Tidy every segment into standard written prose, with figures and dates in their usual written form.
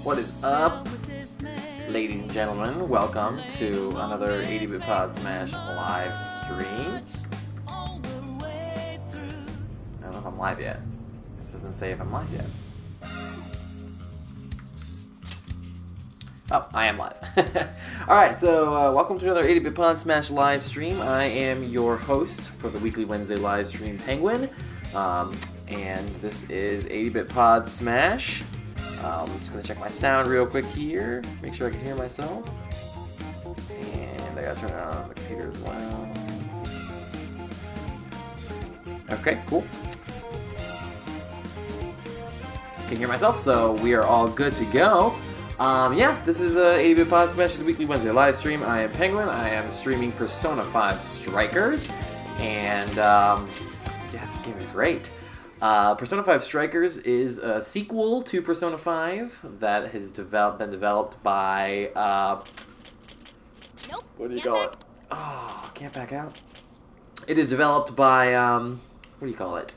What is up, ladies and gentlemen? Welcome to another 80-Bit Pod Smash live stream. I don't know if I'm live yet. This doesn't say if I'm live yet. Oh, I am live. Alright, so welcome to another 80-Bit Pod Smash live stream. I am your host for the weekly Wednesday live stream, Penguin. And this is 80-Bit Pod Smash. I'm just going to check my sound real quick here. Make sure I can hear myself. And I got to turn it on the computer as well. Okay, cool. Can hear myself, so we are all good to go. Yeah, this is 80-Bit Pod Smash's weekly Wednesday live stream. I am Penguin. I am streaming Persona 5 Strikers. And, yeah, this game is great. Persona 5 Strikers is a sequel to Persona 5 that has been developed by, Nope. What do you call it? Oh, can't back out. It is developed by, what do you call it?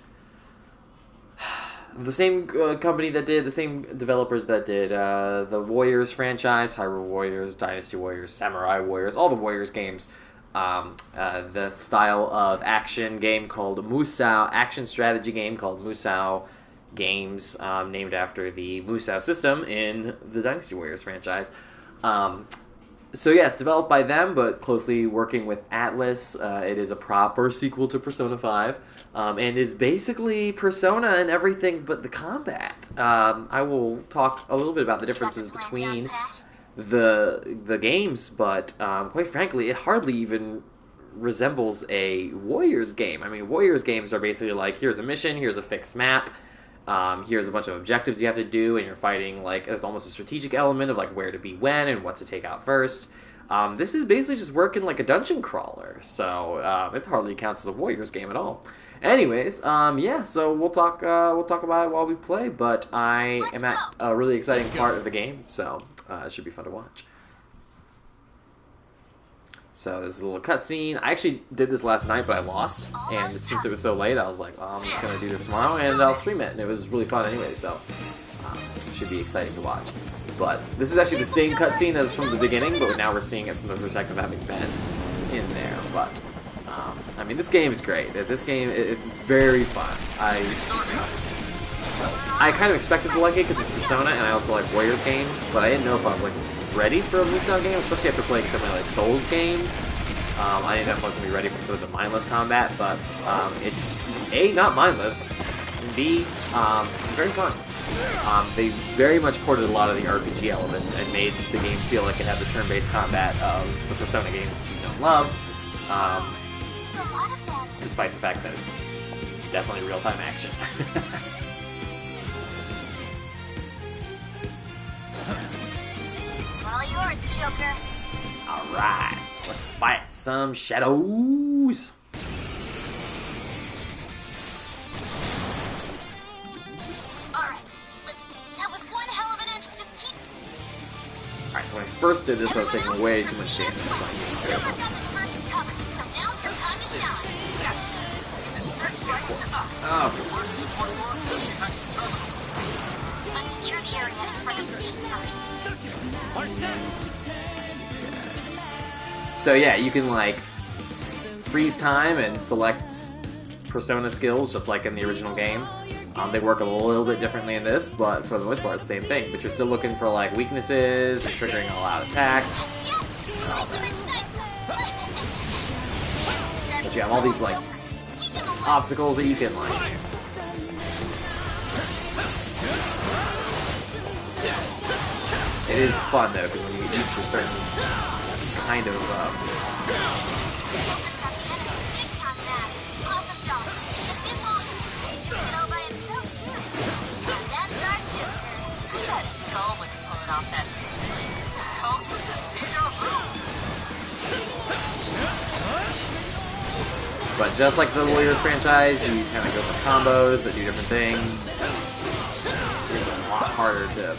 The same company that did, the same developers that did the Warriors franchise, Hyrule Warriors, Dynasty Warriors, Samurai Warriors, all the Warriors games. The style of action game called Musou, action strategy game called Musou Games, named after the Musou system in the Dynasty Warriors franchise. So yeah, it's developed by them, but closely working with Atlas. It is a proper sequel to Persona 5, and is basically Persona and everything but the combat. I will talk a little bit about the differences between the games, but quite frankly, it hardly even resembles a Warriors game. I mean, Warriors games are basically like, here's a mission, here's a fixed map, here's a bunch of objectives you have to do, and you're fighting, like, there's almost a strategic element of, like, where to be when and what to take out first. This is basically just working like a dungeon crawler, so it hardly counts as a Warriors game at all. Anyways, yeah, so we'll talk about it while we play, but I am at a really exciting part of the game, so it should be fun to watch. So there's a little cutscene. I actually did this last night, but I lost, and since it was so late, I was like, well, I'm just going to do this tomorrow, and I'll stream it, and it was really fun anyway, so it should be exciting to watch. But this is actually the same cutscene as from the beginning, but now we're seeing it from the perspective of having been in there, but I mean, this game is great. This game, it's very fun. I kind of expected to like it because it's Persona, and I also like Warriors games, but I didn't know if I was like ready for a Musou game, especially after playing some of like Souls games. I didn't know if I was going to be ready for sort of the mindless combat, but it's A, not mindless, and B, very fun. They very much ported a lot of the RPG elements and made the game feel like it had the turn-based combat of the Persona games that you don't love. Despite the fact that it's definitely real-time action. All yours, Joker. Alright, let's fight some shadows. Alright, that was one hell of an intro. Just keep... Alright, so when I first did this, I was taking way too much damage. Joker's got the diversion covered, so now's your time to shine. Oh, Let's secure the area in front of the gate first. so yeah, you can like freeze time and select Persona skills just like in the original game. They work a little bit differently in this, but for the most part, it's the same thing. But you're still looking for like weaknesses and triggering a loud attack. And all that. But you have all these like obstacles that you can like. It is fun though, because when you get used to a certain kind of But just like the Warriors franchise, you kind of go for combos that do different things. It's a lot harder to...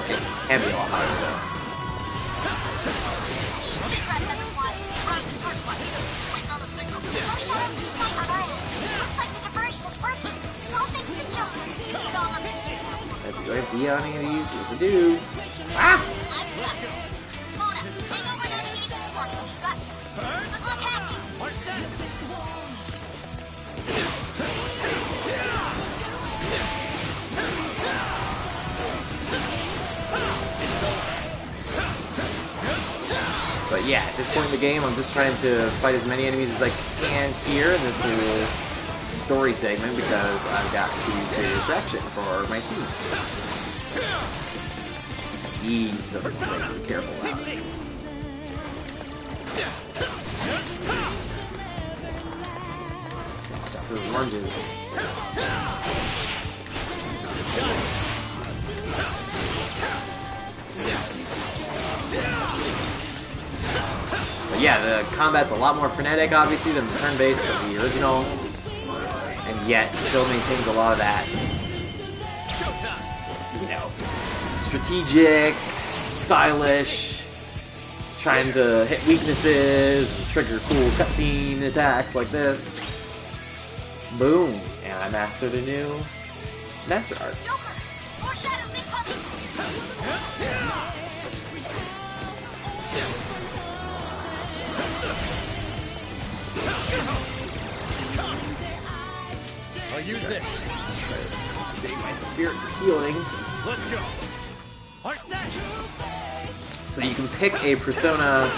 It can be a lot harder to... Do I have D on any of these? Yes, I do. Ah! I've got it. Mona, take over navigation for me. Gotcha. Good luck hacking. But yeah, at this point in the game, I'm just trying to fight as many enemies as I can here in this new story segment because I've got to create a distraction for my team. These are the things to be careful about. Watch out for those lunges. But yeah, the combat's a lot more frenetic, obviously, than the turn-based of the original, and yet still maintains a lot of that, you know, strategic, stylish, trying to hit weaknesses, and trigger cool cutscene attacks like this. Boom! And I mastered a new Master Art. Joker, more shadows incoming. I'll use this. Save my spirit for healing. Let's go. Our set. So you can pick a persona,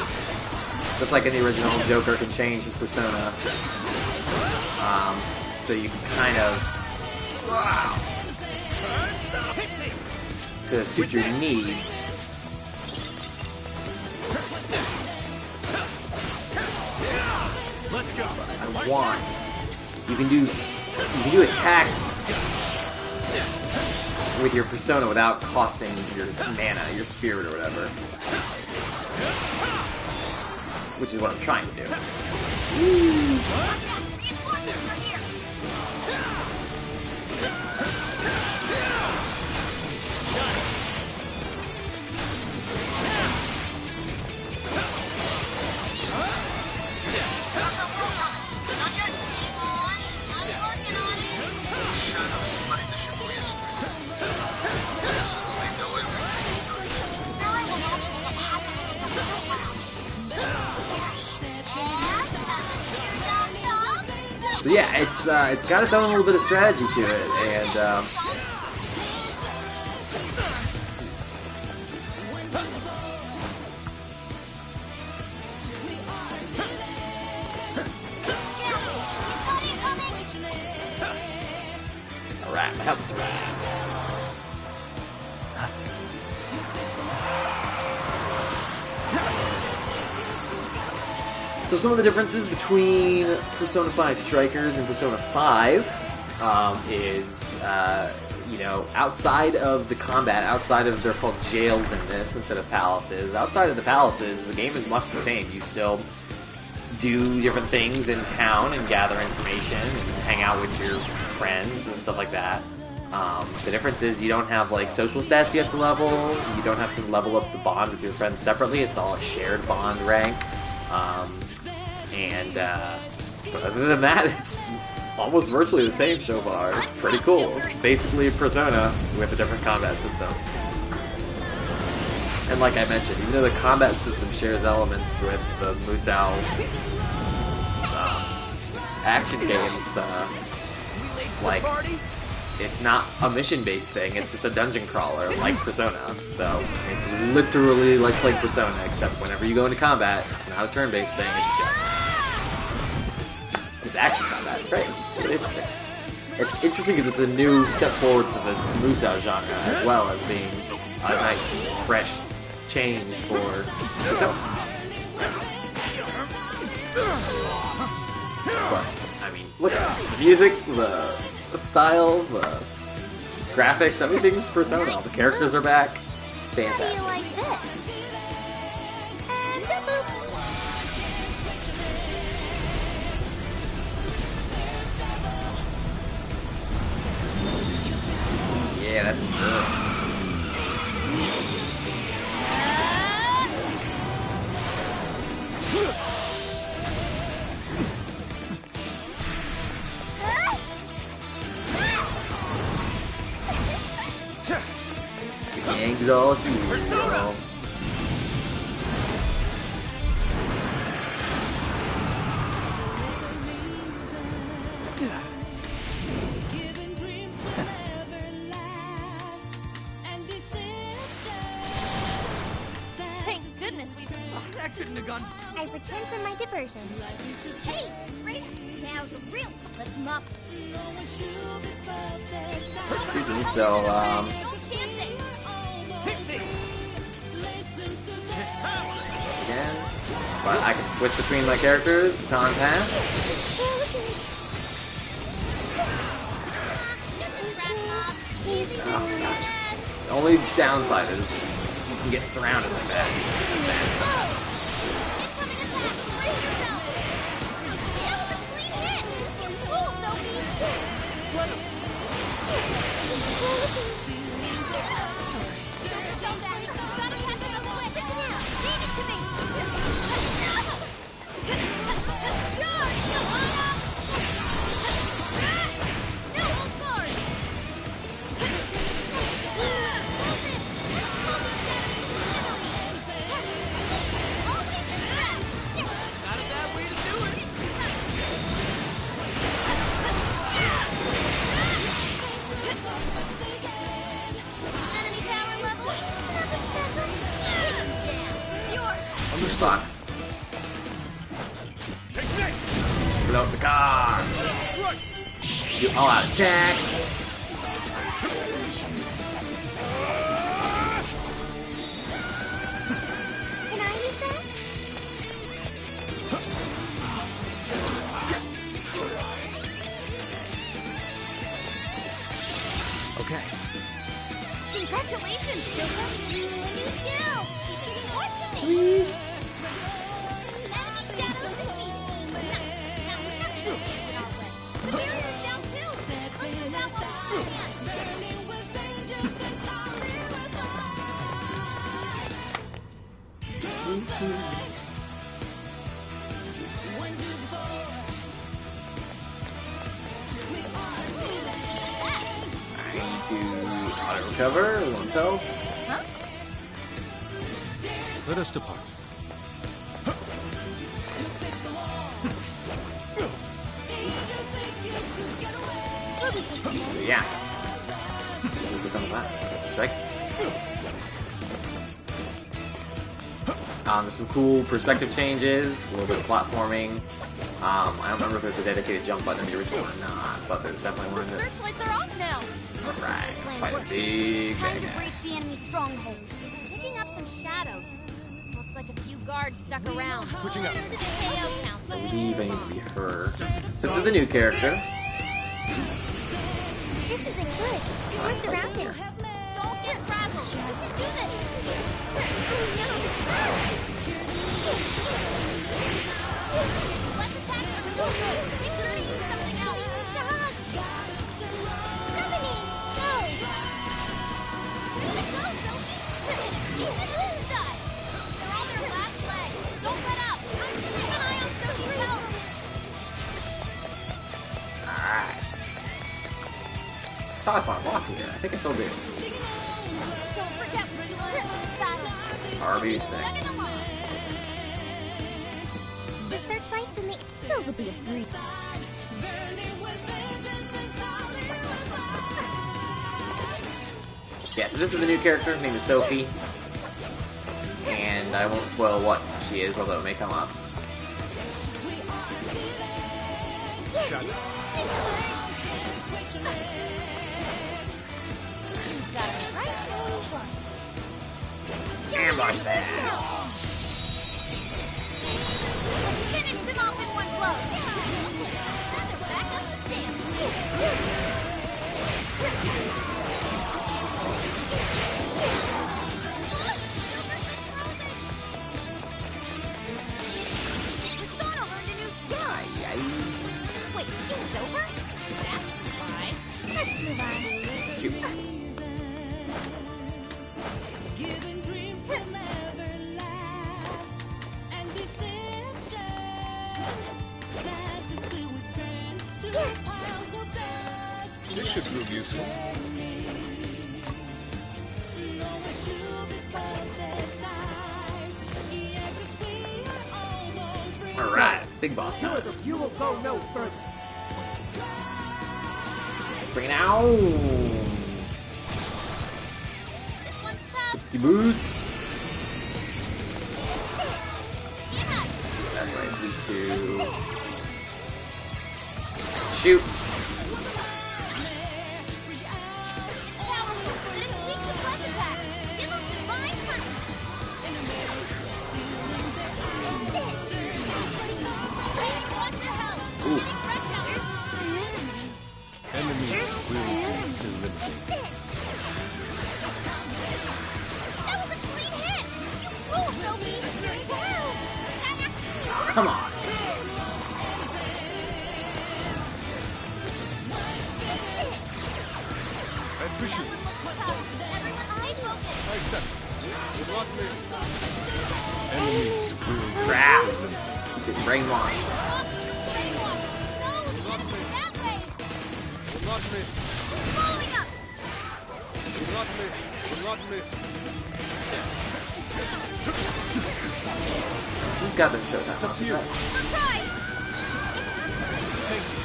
just like in the original. Joker can change his persona. So you can kind of, to suit your needs. Let's go. I want. You can do attacks with your persona without costing your mana, your spirit or whatever. Which is what I'm trying to do. Reinforcements are here. Not yet. Hang on. I'm working on it. Shadows might initially streets. So they know everything sucks. Now I'm imagining it happening in the real world. And So yeah, it's got its own little bit of strategy to it, and alright, that helps right. So some of the differences between Persona 5 Strikers and Persona 5 is, you know, outside of the combat, outside of, they're called jails in this instead of palaces, outside of the palaces, the game is much the same. You still do different things in town and gather information and hang out with your friends and stuff like that. The difference is you don't have like social stats you have to level, you don't have to level up the bond with your friends separately, it's all a shared bond rank. But other than that, it's almost virtually the same so far. It's pretty cool. It's basically a Persona with a different combat system. And like I mentioned, even though the combat system shares elements with the Musou action games, like, it's not a mission-based thing, it's just a dungeon crawler like Persona. So it's literally like playing Persona, except whenever you go into combat, it's not a turn-based thing, it's action combat. It's great. It's interesting. It's interesting because it's a new step forward for the Musou genre, as well as being a nice, fresh change for Persona. But, I mean, look at the music, the style, the graphics, everything's Persona. The characters are back. Fantastic. like this. Yeah, that's good. Exalt you. Persona! Thank goodness we. That couldn't have gone. I returned from my diversion. Hey, right now the real. Let's mop. Excuse me, so, Don't chance it. Pixie! His power! again. But I can switch between my characters, baton pass. Easy, Oh, gosh. The only downside is you can get surrounded like that. incoming attack. Brace yourself. That was a clean hit. Cool, Sophie. Sorry. Don't back. Gotta catch up quick. Pitch it out. Leave it to me. Charge, Johanna. No, hold hard. Not a bad way to do it. Enemy power level. Nothing special. Take him down. It's yours. Under stocks. Take this! Put out the car. Right! Do all out attacks. Can I use that? Okay. Congratulations, Joker. New skill. Keep it supports to me. Enemy shadows defeated. Nice. Now nothing stands in our way. The barrier's down too. Let's move out while we still can. I need to auto recover oneself. Let us depart. So yeah. This is some of that. Strike. There's some cool perspective changes, a little bit of platforming. I don't remember if there's a dedicated jump button in the original or not, but there's definitely one in this. Searchlights are off now. Alright, fight a big Time to bad guy. breach the enemy stronghold. Picking up some shadows. Looks like a few guards stuck around. Switching up. To the KO I council. believe I need to be her. This is the new character. This isn't good. We're surrounded. Don't get frazzled. You can do this. Let's attack them. Make sure to use something else. Shahad! Somebody! Go! Go, Sophie. This side. They're on their last leg. Don't let up. Keep an eye on Sophie's health. Alright. Thought I fought a boss here. I think I still do. Don't forget what you learned from this battle. Harvey's Chug next. it along. The searchlights and the... Those will be a breeze. Yeah, so this is the new character. Her name is Sophie. And I won't spoil what she is, although it may come up. Shut up. Got it right. Ambush that. Finish them off in one blow. Send them back up the stairs. Persona learned a new skill. Wait, it's over? That's fine. Let's move on. Cute. This should prove useful. Big boss time. You will go no further. Bring it out. This one's tough. You boots. Yeah. That's right, it's weak to... Shoot. Powerful, but it's weak to flesh attack. Give him divine punishment. Watch your health. Ooh. Getting wrecked out here. Enemies will be eliminated. That was a clean hit. You rule, Sophie. Come on. I appreciate it. Everyone stay focused. I accept. Will not miss. Enemies will be Crap. eliminated. Keep it brainwashed. That way. Will not miss. Following up. Will not miss. Will not miss. Who's got this showtime? It's up to you. We'll try. Thank you.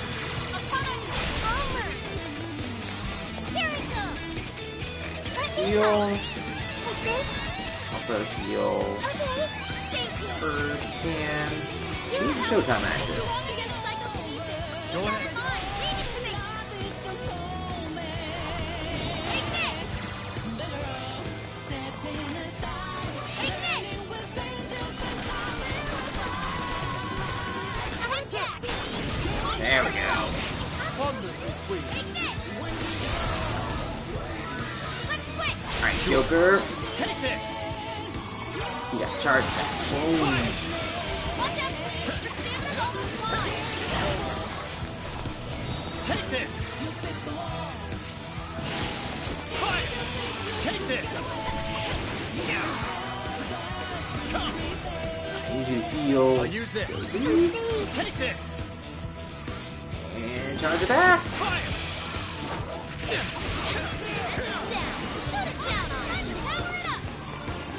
Here it goes. Let me Heal. help. Like this? Also heal. Okay. Thank you. First can. You Who's help. showtime active? Strong against psychokinesis. Go Never ahead. mind. Read it to me. Take this. Take this. Contact. There we go. Fondness is weak. Take this. Let's switch. Alright, Joker. Take this. You got charged back. Boom. Watch out, please. Your stamina's almost gone. Take this. Fire. Take this. Come. I need you to heal. I'll use this. Take this. And charge it back. Fire. Down. Go to town. Time to power it up.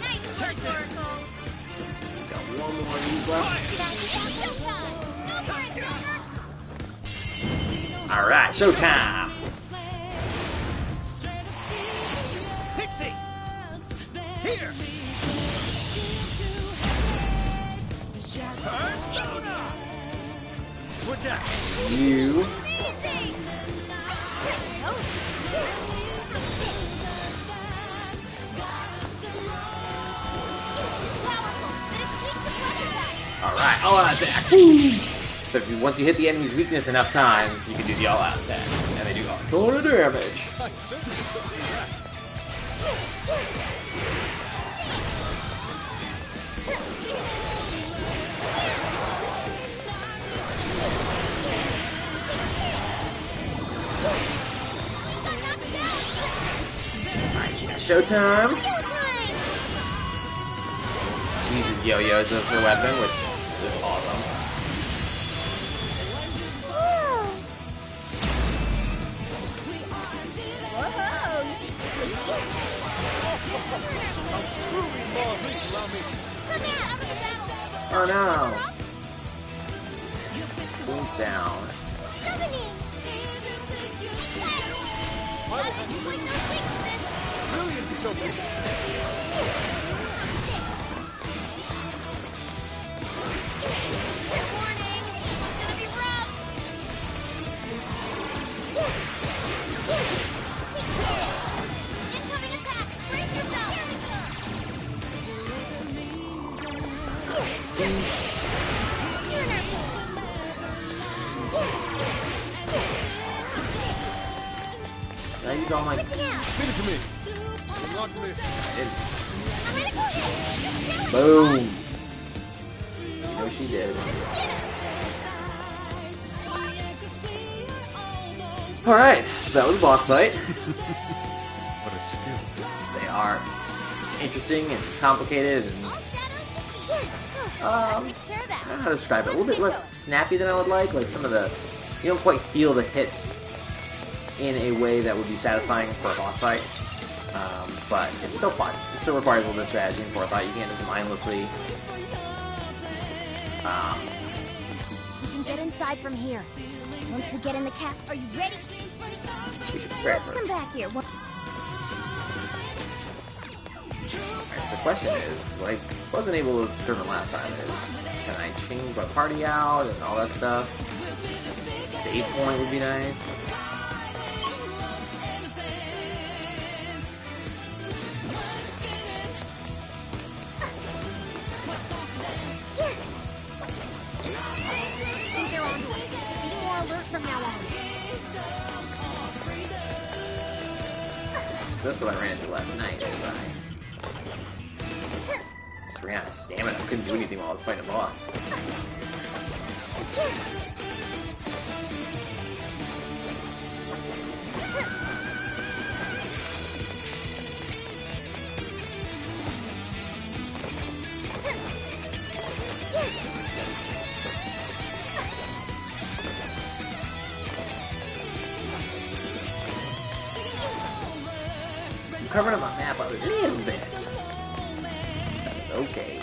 Nice work, Oracle. Got one more of these left. Showtime. Go for it, Joker. Alright, showtime. Pixie. Here. Switch out. You. Amazing. Powerful, but it's weak to flesh attack. Alright, all-out attack. So if once you hit the enemy's weakness enough times, you can do the all-out attacks. And they do a ton of damage. I certainly could do that. Alright, she got showtime. Showtime! She uses yo-yos as her weapon, which is awesome. Whoa! Truly more reach around me. Come here, out of the battle. Oh no. Boom's down. Summoning! I will Let's have exploit those weaknesses. brilliant Sophie. Warning, it's gonna be rough. Incoming attack. Brace yourself. Can I use all my... Switching out! Give it to me. Will not miss. I'm ready to go ahead! Boom. No, she did. Alright, so that was a boss fight. What a skill. They are interesting and complicated and All shadows defeated. That Um, takes care of I that. don't know how to describe it. A little bit less snappy than I would like. Like some of the, you don't quite feel the hits in a way that would be satisfying for a boss fight. But it's still fun. It still requires a little bit of strategy and forethought. You can't just mindlessly can get inside from here. Once we get in the castle, are you ready? We should prepare Let's for come it. back here. Alright, so the question is, because what I wasn't able to determine last time is, can I change my party out and all that stuff? Save point would be nice. I think they're on to us. Be more alert from now on. That's what I ran into last night, is I just ran out of stamina. I couldn't do anything while I was fighting a boss. I'm covering up my map a little bit. It's okay.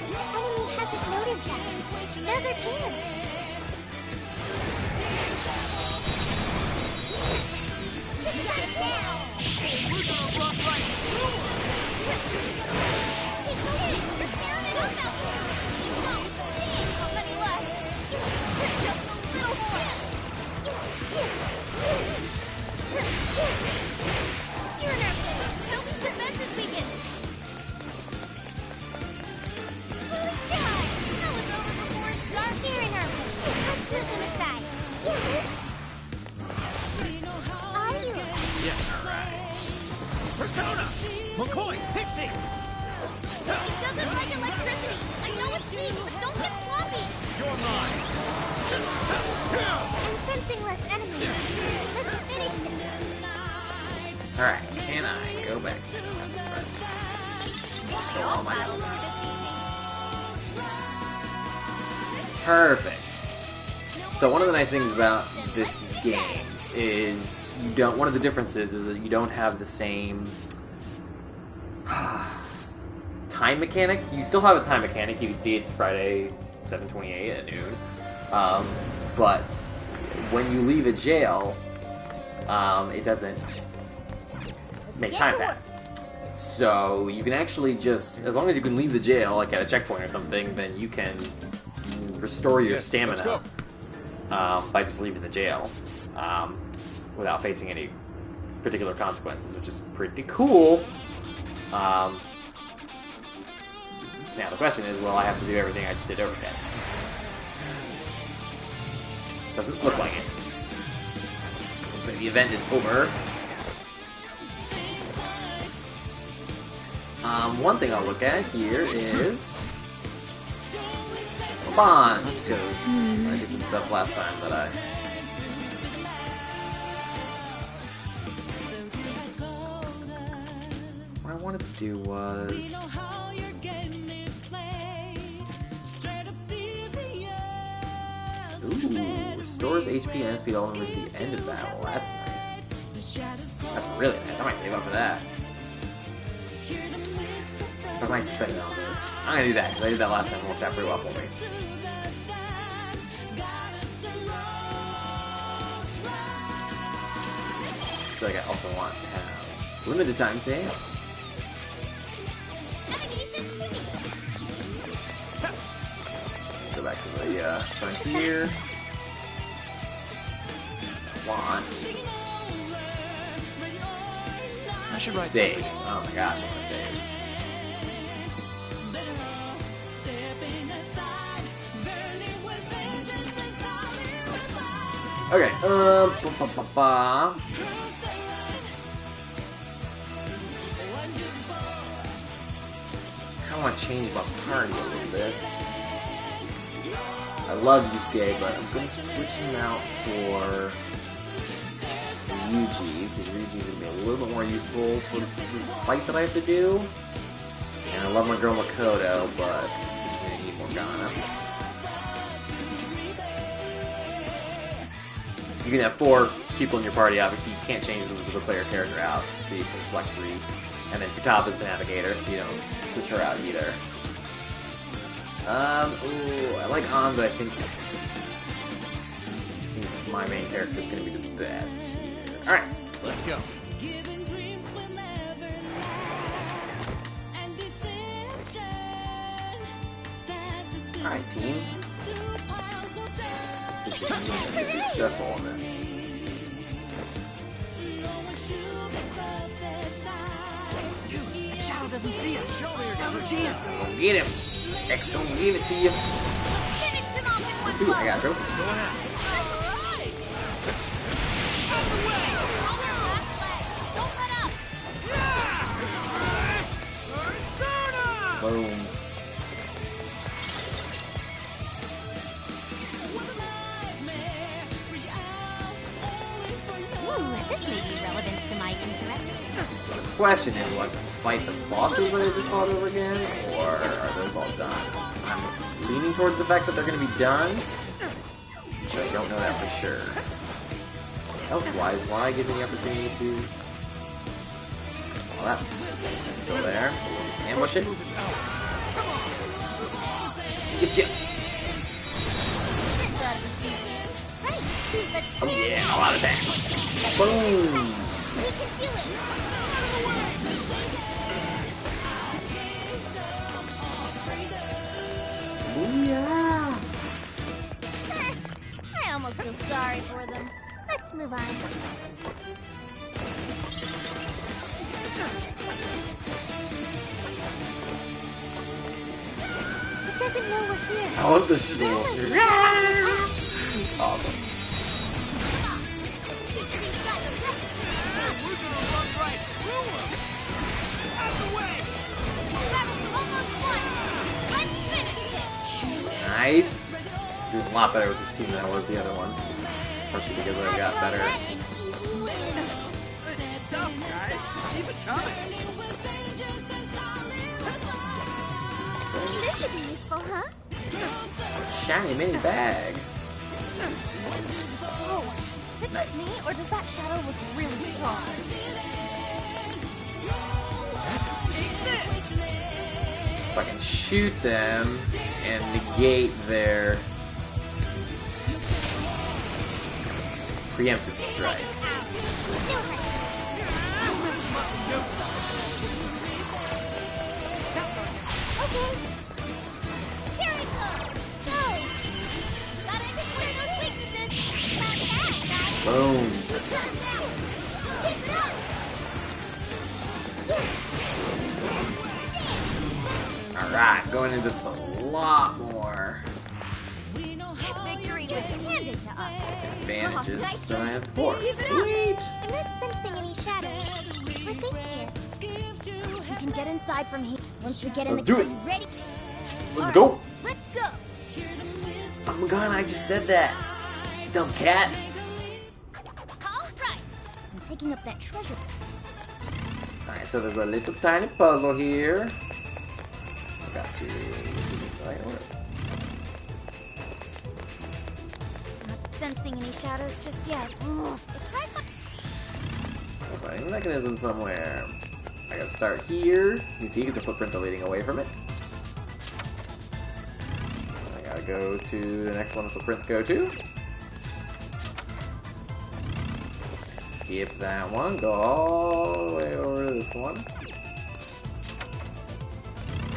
The enemy hasn't noticed that. Now's our chance. You're in our way. Let's put them aside. Are you? Yeah, alright. Persona! McCoy! Pixie! It doesn't like electricity. I know it's weak, but don't get sloppy. You're mine! I'm sensing less enemies. Let's finish this. Alright, can I go back to the front? Kill all my health. Perfect. So one of the nice things about this game is you don't. One of the differences is that you don't have the same time mechanic. You still have a time mechanic. You can see it's Friday, 7:28 at noon. But when you leave a jail, it doesn't make time pass. So you can actually just, as long as you can leave the jail, like at a checkpoint or something, then you can restore your Yes, let's stamina by just leaving the jail without facing any particular consequences, which is pretty cool. Now the question is, will I have to do everything I just did over again? Doesn't look like it. Looks like the event is over. One thing I'll look at here is bonds, because I did some stuff last time that what I wanted to do was restores HP and SP to all members at the end of battle. That's nice. That's really nice. I might save up for that. I might spend it on this. I'm gonna do that, because I did that last time and it worked out pretty well for me. I feel like I also want to have limited time sales. Go back to the frontier. Want I should write save. something. Oh my gosh, I want to save. Okay, I want to change my party a little bit. I love Yusuke, but I'm going to switch him out for Ryuji, because Ryuji's going to be a little bit more useful for the fight that I have to do. And I love my girl Makoto, but I'm gonna need Morgana. You can have 4 people in your party, obviously you can't change the player character out, so you can select 3. And then Kataba's the navigator, so you don't switch her out either. Ooh, I like An, but I think my main character is going to be the best here. Alright, Let's go. alright team. This is going to be successful on this. Dude, that Shadow doesn't see us. Show me your chance. Don't get him. X don't give it to you. Finish them off in one Ooh, blow. I got you. Go ahead. Alright. On their last leg. Don't let up. Boom. Ooh, this may be relevant to my interests. So the question is, do I fight the bosses that I just fought over again, or are those all done? I'm leaning towards the fact that they're going to be done, but I don't know that for sure. Elsewise, why give me the opportunity to... Well, that's still there. We'll just ambush it. Get you! Right, let's Oh yeah, a lot of attack! Boom! we can do it. Booyah! I almost feel sorry for them. Let's move on. It doesn't know we're here. I love this little series. Awesome. We're gonna run right through him. Out the way. Battle's almost won. Let's finish this. Nice. Doing a lot better with this team than I was the other one. Partially because I got better. Good stuff, guys. Keep it coming. This should be useful, huh? Shiny mini bag. Oh, is it just me, or does that shadow look really strong? If I can shoot them and negate their preemptive strike. Okay. Here we go. Go. Gotta exploit those weaknesses. Not bad, guys. Boom. Just keep it up. Alright, going into a lot more Victory was handed to us. advantages nice than I one. had before. Keep it up. Sweet! I'm not sensing any shadows. We're safe here. We can get inside from here. Once we get in Let's the do it. you ready? Let's go! Let's go. Oh my god, I just said that! Dumb cat! All right. I'm picking up that treasure. Alright, so there's a little tiny puzzle here. I got to do this the right order. Not sensing any shadows just yet. Ugh. Finding mechanism somewhere. I gotta start here. You can see the footprints are leading away from it. I gotta go to the next one the footprints go to. Skip that one, go all the way over to this one.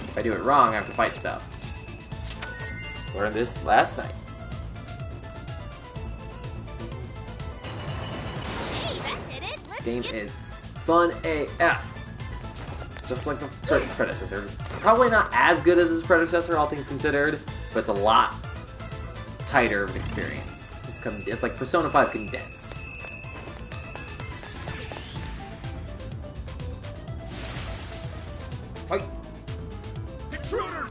If I do it wrong, I have to fight stuff. Learned this last night. Hey, that did it. Let's Game get is fun AF. Just like its predecessor. Probably not as good as his predecessor, all things considered, but it's a lot tighter of an experience. It's like Persona 5 condensed. Fight! Intruder.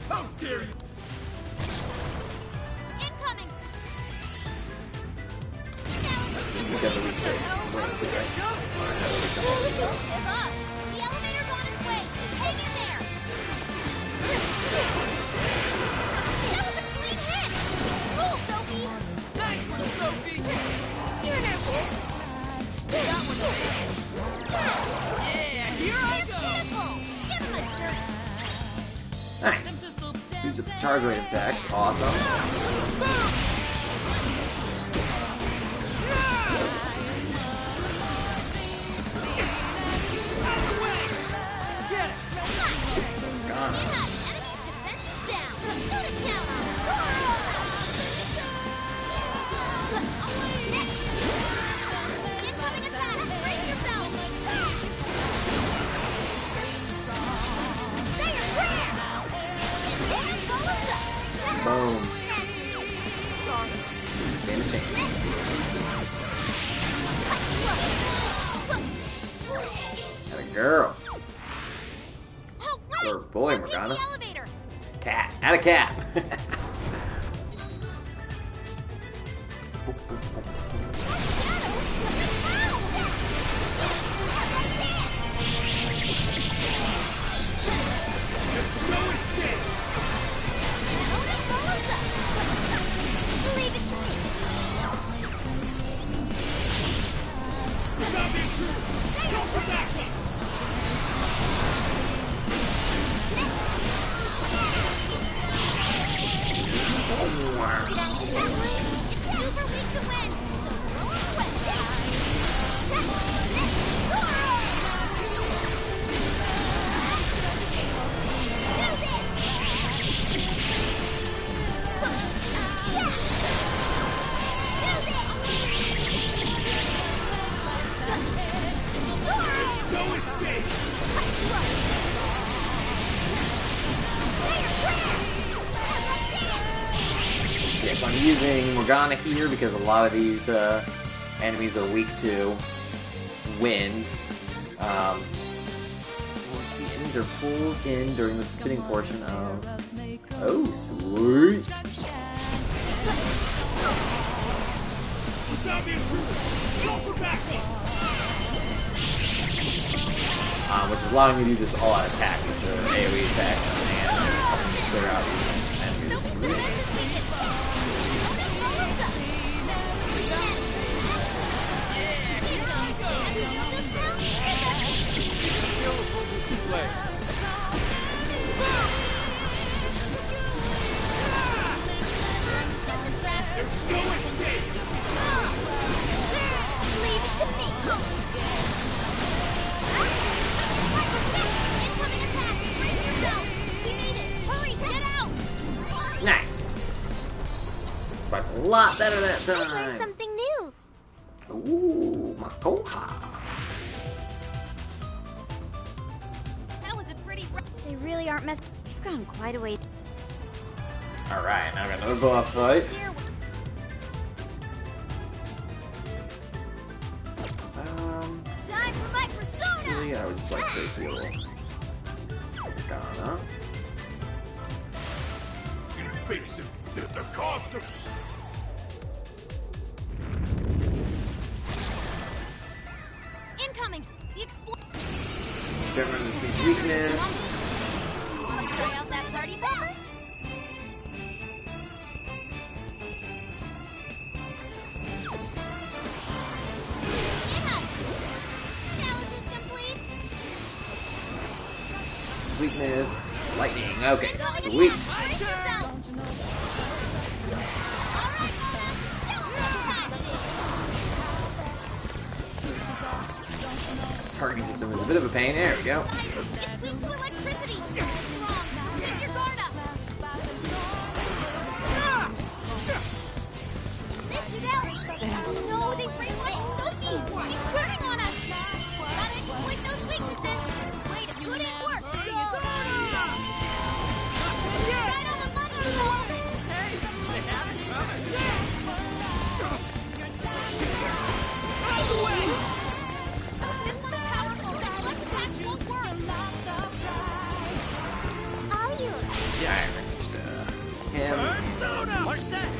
How dare you? incoming. You got the weak side. Wait, too, right? charge rate attacks. Awesome. Gone. Boom. Stand a chance. Got a girl. Or boy, Morgana. Cat. Add a cat. Yes, I'm using Morgana here because a lot of these enemies are weak to wind. The enemies are pulled in during the spinning portion of... Oh, sweet! Which is allowing me to do just all-out attacks, which are AoE attacks, and clear out these enemies. There's no escape! Leave it to me! Incoming attack! Brace yourself! We made it! Hurry, get out! Nice! It's a lot better that I learned time! something new. Ooh, Makoha! That was a pretty They really aren't messed. We've gone quite a way. Alright, now we got another boss fight. Time for my persona! Really, I would just like to feel Morgana. You face it. The cost of... Incoming! The explosion! Determine the weakness. Wanna try out that party pepper? Analysis complete! Weakness. Lightning. Okay, Incoming sweet. attack! Brace yourself! Alright, Mona! Show 'em what time! Targeting system is a bit of a pain. There we go. It's weak to electricity! Strong! Keep your guard up! This should help! Oh no, they framed like Sophie! She's turning on us! Gotta exploit those weaknesses! Way to put in work! Right on the money, Paul! Out of the way! This one's powerful! Plus attacks won't work! All you. Yeah, I switched to him. Persona! Marset!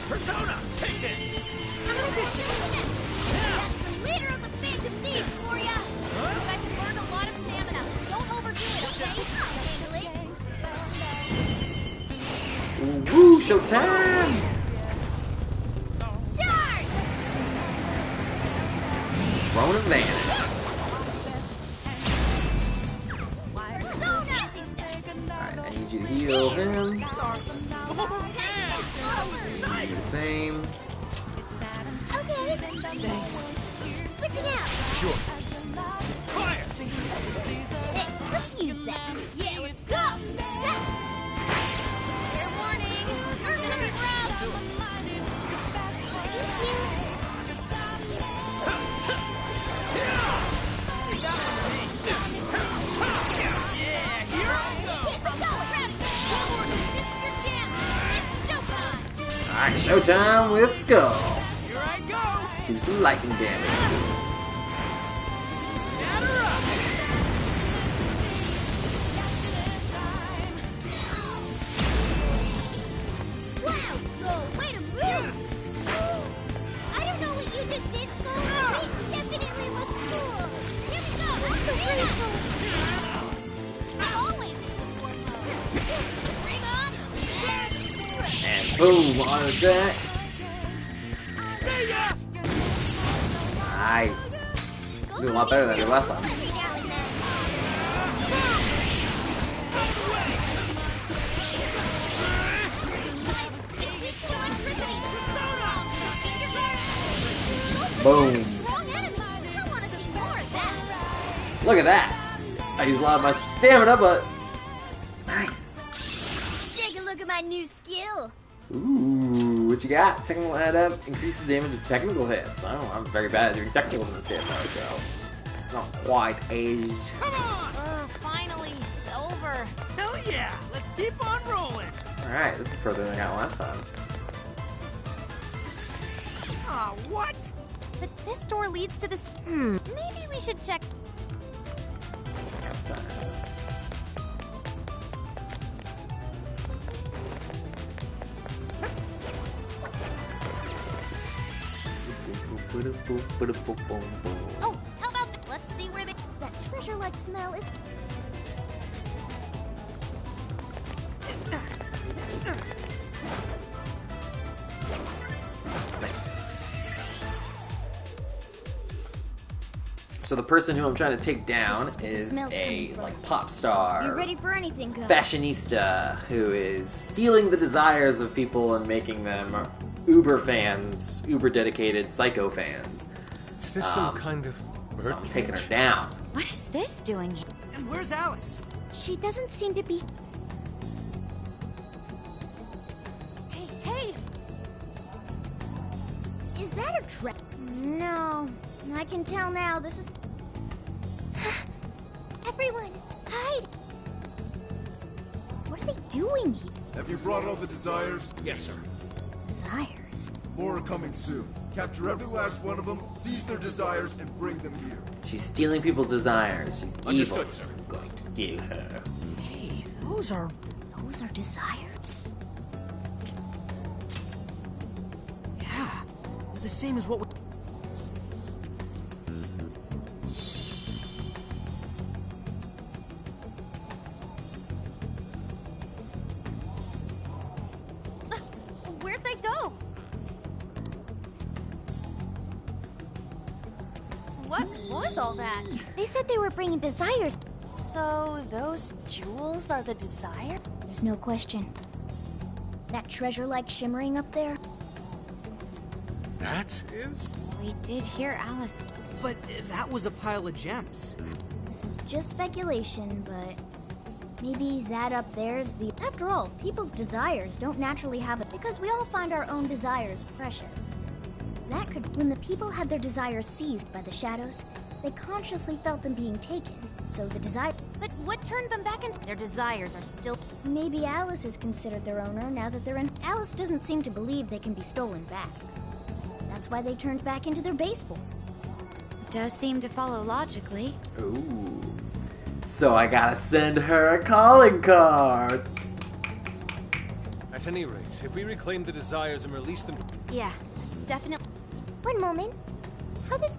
Persona! Take this! That's the leader of the Phantom Thieves for ya! You guys have burned a lot of stamina. Don't overdo it, okay? Woo, showtime! Charge! Throne advantage. Persona! Alright, to heal him. Do the same. Okay. Thanks. Switching out. Sure. Fire! Hey, let's use that. Yeah, let's go! Fair warning! Earth should be rough! Yeah, here I go! Let's go! Grab it! This is your chance! It's showtime! Alright, showtime with Skull. Here I go! Do some lightning damage. Batter up! Wow, Skull, way to move! I don't know what you just did, Skull, but it definitely looks cool. Here we go! I'm so grateful. Always in support mode! Bring on the And boom, auto attack. See ya! Nice. Doing a lot better than I did last time. Every now and then. Boom. wrong enemy! I want to see more of that! Look at that. I use a lot of my stamina, but nice. Take a look at my new skill. Ooh, what you got? Technical head up, increase the damage of technical hits. I don't know, I'm very bad at doing technicals in this game though, so not quite age. Come on! Finally, it's over. Hell yeah! Let's keep on rolling! Alright, this is further than I got last time. Ah, what? But this door leads to this. Maybe we should check. Outside. Oh, how about this? Let's see where they. That treasure-like smell is... Nice. So the person who I'm trying to take down is smells a coming from. like pop star. You ready for anything, Go? Fashionista who is stealing the desires of people and making them uber fans, uber dedicated psycho fans. Is this some kind of So I'm taking her down. What is this doing here? And where's Alice? She doesn't seem to be... Hey! Is that a trap? No. I can tell now this is... Everyone, hide! What are they doing here? Have you brought all the desires? Yes, sir. Desires? More are coming soon. Capture every last one of them, seize their desires, and bring them here. She's stealing people's desires. She's Understood, evil. sir. I'm going to kill her. Hey, those are... Those are desires? Yeah. They're the same as what we... Where'd they go? What was all that? They said they were bringing desires. So those jewels are the desire? There's no question. That treasure-like shimmering up there? That is? We did hear Alice. But that was a pile of gems. This is just speculation, but maybe that up there's the... After all, people's desires don't naturally have it because we all find our own desires precious. That could... When the people had their desires seized by the shadows, they consciously felt them being taken, so the desire... But what turned them back into... Their desires are still... Maybe Alice is considered their owner now that they're in... Alice doesn't seem to believe they can be stolen back. That's why they turned back into their base form. It does seem to follow logically. Ooh. So I gotta send her a calling card. At any rate, if we reclaim the desires and release them... Yeah, it's definitely... One moment. How does...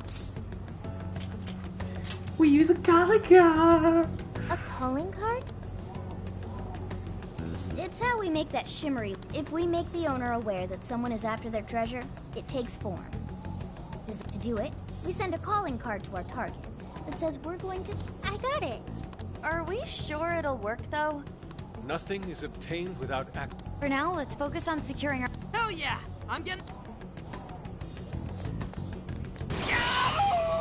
We use a calling card. A calling card? It's how we make that shimmery. If we make the owner aware that someone is after their treasure, it takes form. To do it, we send a calling card to our target that says we're going to... I got it! Are we sure it'll work, though? Nothing is obtained without act. For now, let's focus on securing our... Hell yeah! I'm getting.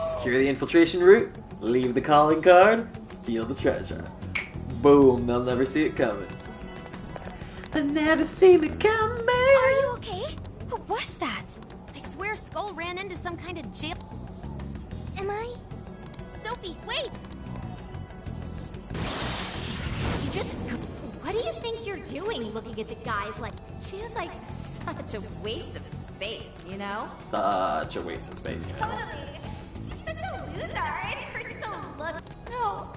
Secure the infiltration route, leave the calling card, steal the treasure. Boom, they'll never see it coming. They'll never see me coming. Are you okay? What was that? I swear Skull ran into some kind of jail... Am I? Sophie, wait! You just... What do you think you're doing looking at the guys like... She is like such a waste of space, you know? Such a waste of space, you know. Totally. She's such a loser. It hurts to look. No.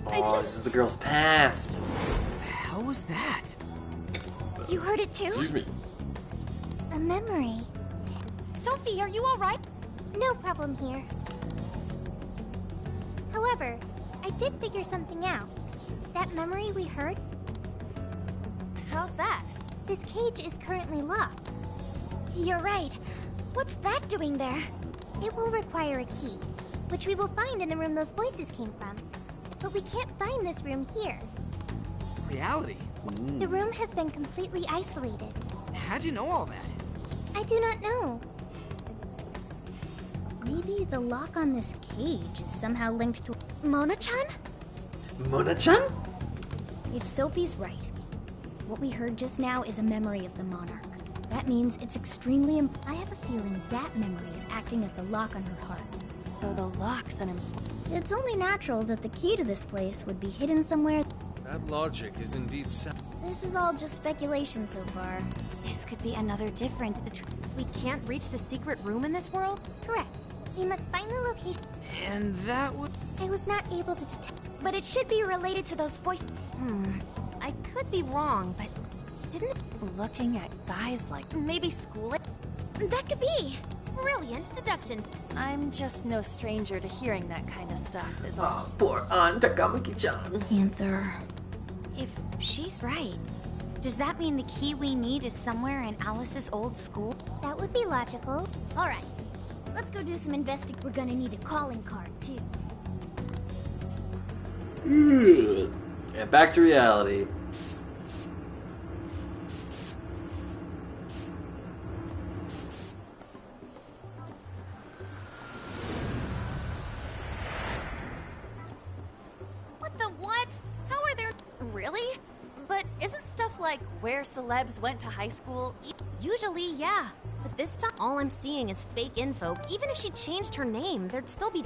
Oh, this is the girl's past. The hell was that? You heard it too? Excuse me. A memory. Sophie, are you alright? No problem here. However, I did figure something out. That memory we heard, How's that? this cage is currently locked. You're right. What's that doing there? It will require a key, which we will find in the room those voices came from. But we can't find this room here. Reality? The room has been completely isolated. How'd you know all that? I do not know. Maybe the lock on this cage is somehow linked to Mona-chan? Mona-chan? If Sophie's right, what we heard just now is a memory of the monarch. That means it's extremely I have a feeling that memory is acting as the lock on her heart. So the lock's an... It's only natural that the key to this place would be hidden somewhere. That logic is indeed sound. This is all just speculation so far. This could be another difference between... We can't reach the secret room in this world? Correct. We must find the location. And that would. I was not able to detect, but it should be related to those voices. I could be wrong, but didn't... Looking at guys like... Maybe school it? That could be. Brilliant deduction. I'm just no stranger to hearing that kind of stuff, is all. Oh, poor Aunt Takamaki-chan. Panther. If she's right, does that mean the key we need is somewhere in Alice's old school? That would be logical. All right. Let's go do some investing. We're gonna need a calling card, too. And back to reality. What the what? How are there... Really? But isn't stuff like where celebs went to high school... Usually, yeah. But this time, all I'm seeing is fake info. Even if she changed her name, there'd still be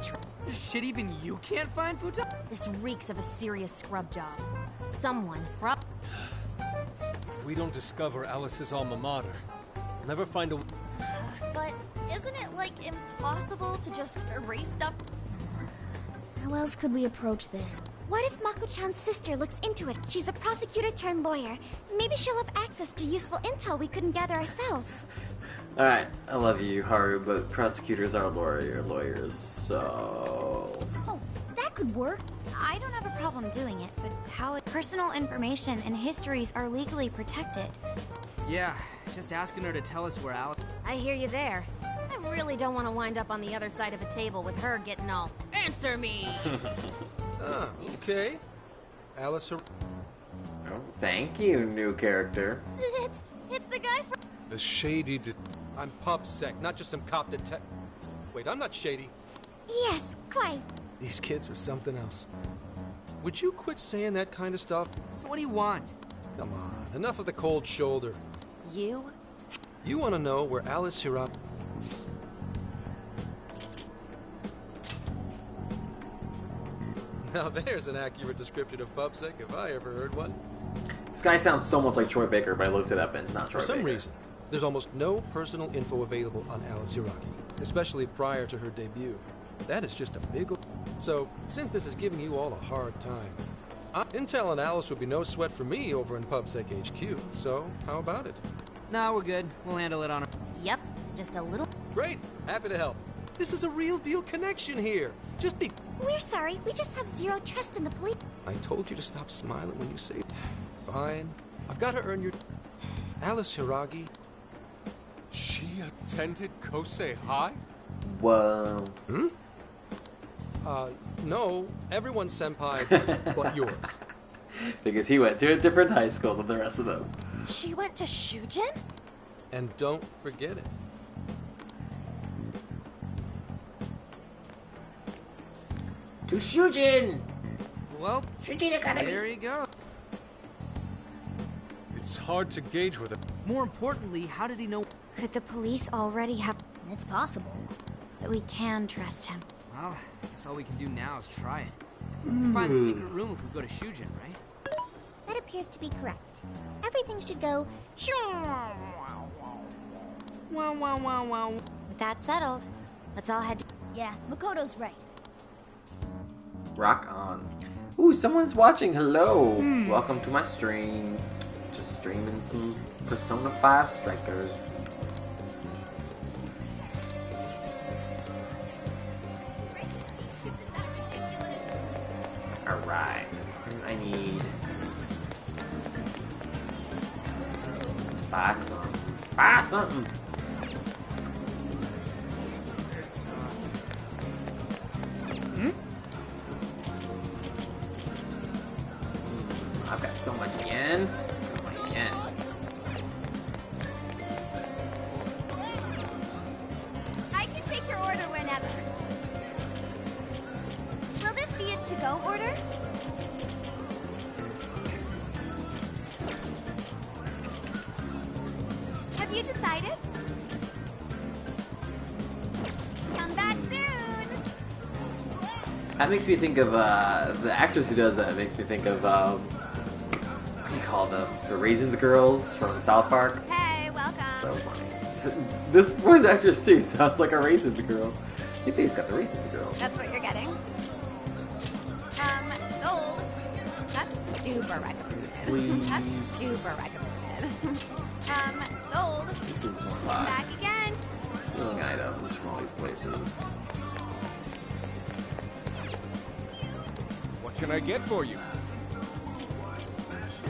Shit, even you can't find Futa? This reeks of a serious scrub job. Someone, If we don't discover Alice's alma mater, we'll never find a... But isn't it, like, impossible to just erase stuff? How else could we approach this? What if Mako-chan's sister looks into it? She's a prosecutor turned lawyer. Maybe she'll have access to useful intel we couldn't gather ourselves. Alright, I love you, Haru, but prosecutors are lawyers, so... Oh, that could work. I don't have a problem doing it, but how personal information and histories are legally protected. Yeah, just asking her to tell us where Alice. I hear you there. I really don't want to wind up on the other side of a table with her getting all, "Answer me!" Ah, okay. Alice... Oh, thank you, new character. It's the guy from... The shady... I'm PubSec, not just some cop detective. Wait, I'm not shady. Yes, quite. These kids are something else. Would you quit saying that kind of stuff? So what do you want? Come on, enough of the cold shoulder. You? You want to know where Alice Hirata... Now there's an accurate description of PubSec if I ever heard one. This guy sounds so much like Troy Baker, but I looked it up and it's not Troy For some Baker. reason, there's almost no personal info available on Alice Hiraki, especially prior to her debut. That is just a big... So, since this is giving you all a hard time, intel on Alice would be no sweat for me over in PubSec HQ, so how about it? Nah, we're good. We'll handle it on our... Yep, just a little... Great, happy to help. This is a real deal connection here. Just be... We're sorry, we just have zero trust in the police. I told you to stop smiling when you say... Fine, I've got to earn your... Alice Hiragi... She attended Kosei High? Whoa. No, everyone's senpai but yours. Because he went to a different high school than the rest of them. She went to Shujin? And don't forget it. To Shujin! Well, Shujin Academy! there you go. It's hard to gauge with it. More importantly, how did he know? Could the police already have... It's possible. But we can trust him. Well, I guess all we can do now is try it. We'll find the secret room if we go to Shujin, right? That appears to be correct. Everything should go. Wow, wow, wow, wow. With that settled, let's all head to... Yeah, Makoto's right. Rock on. Ooh, someone's watching. Hello. Welcome to my stream. Just streaming some Persona 5 Strikers. Alright. I need to buy something. Buy something! I've got so much yen. Oh my yen. I can take your order whenever. Will this be a to-go order? Have you decided? Come back soon! That makes me think of, the actress who does that makes me think of, what do you call them? The Raisins Girls from South Park. Hey, welcome. So funny. This voice actress too sounds like a Raisins Girl. I think he's got the Raisins Girls. That's what you're getting. Sold. That's super recommended. Sleeve. That's super recommended. Sold. This is Come a lot. back again. Stealing items from all these places. What can I get for you?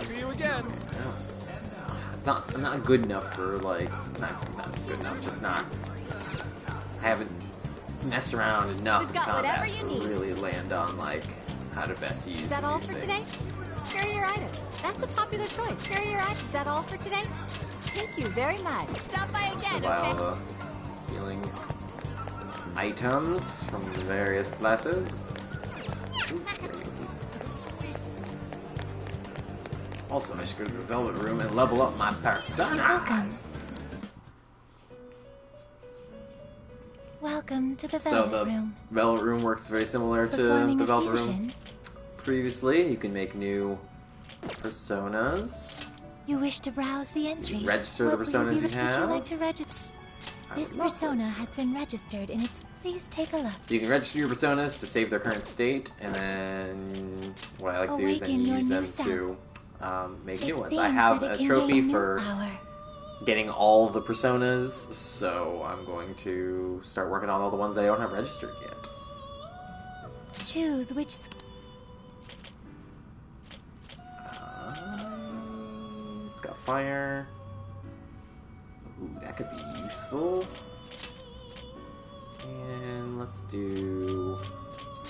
See you again. I'm not good enough for, like, not good enough, just not, I haven't messed around enough We've in got combat whatever you to need. really land on, like, how to best use Is that all these for things. today? Here are your items. That's a popular choice. Here are your items. Is that all for today? Thank you very much. Stop by So again, buy all okay? the healing items from the various places. Ooh, great. Also, I should go to the Velvet Room and level up my persona. Welcome to the So Velvet the Room. Velvet Room works very similar to Performing the a Velvet fusion. Room previously. You can make new personas. You wish to browse the entries. Register the What personas would you you have. like to register? I This would love persona this. has been registered and it's... Please take a look. So you can register your personas to save their current state, and then what I like to do is then Awaken your use new them self. to make It new ones. seems I have that it a can trophy gain new for power. getting all the personas, so I'm going to start working on all the ones that I don't have registered yet. Choose which... It's got fire. Ooh, that could be useful. And let's do...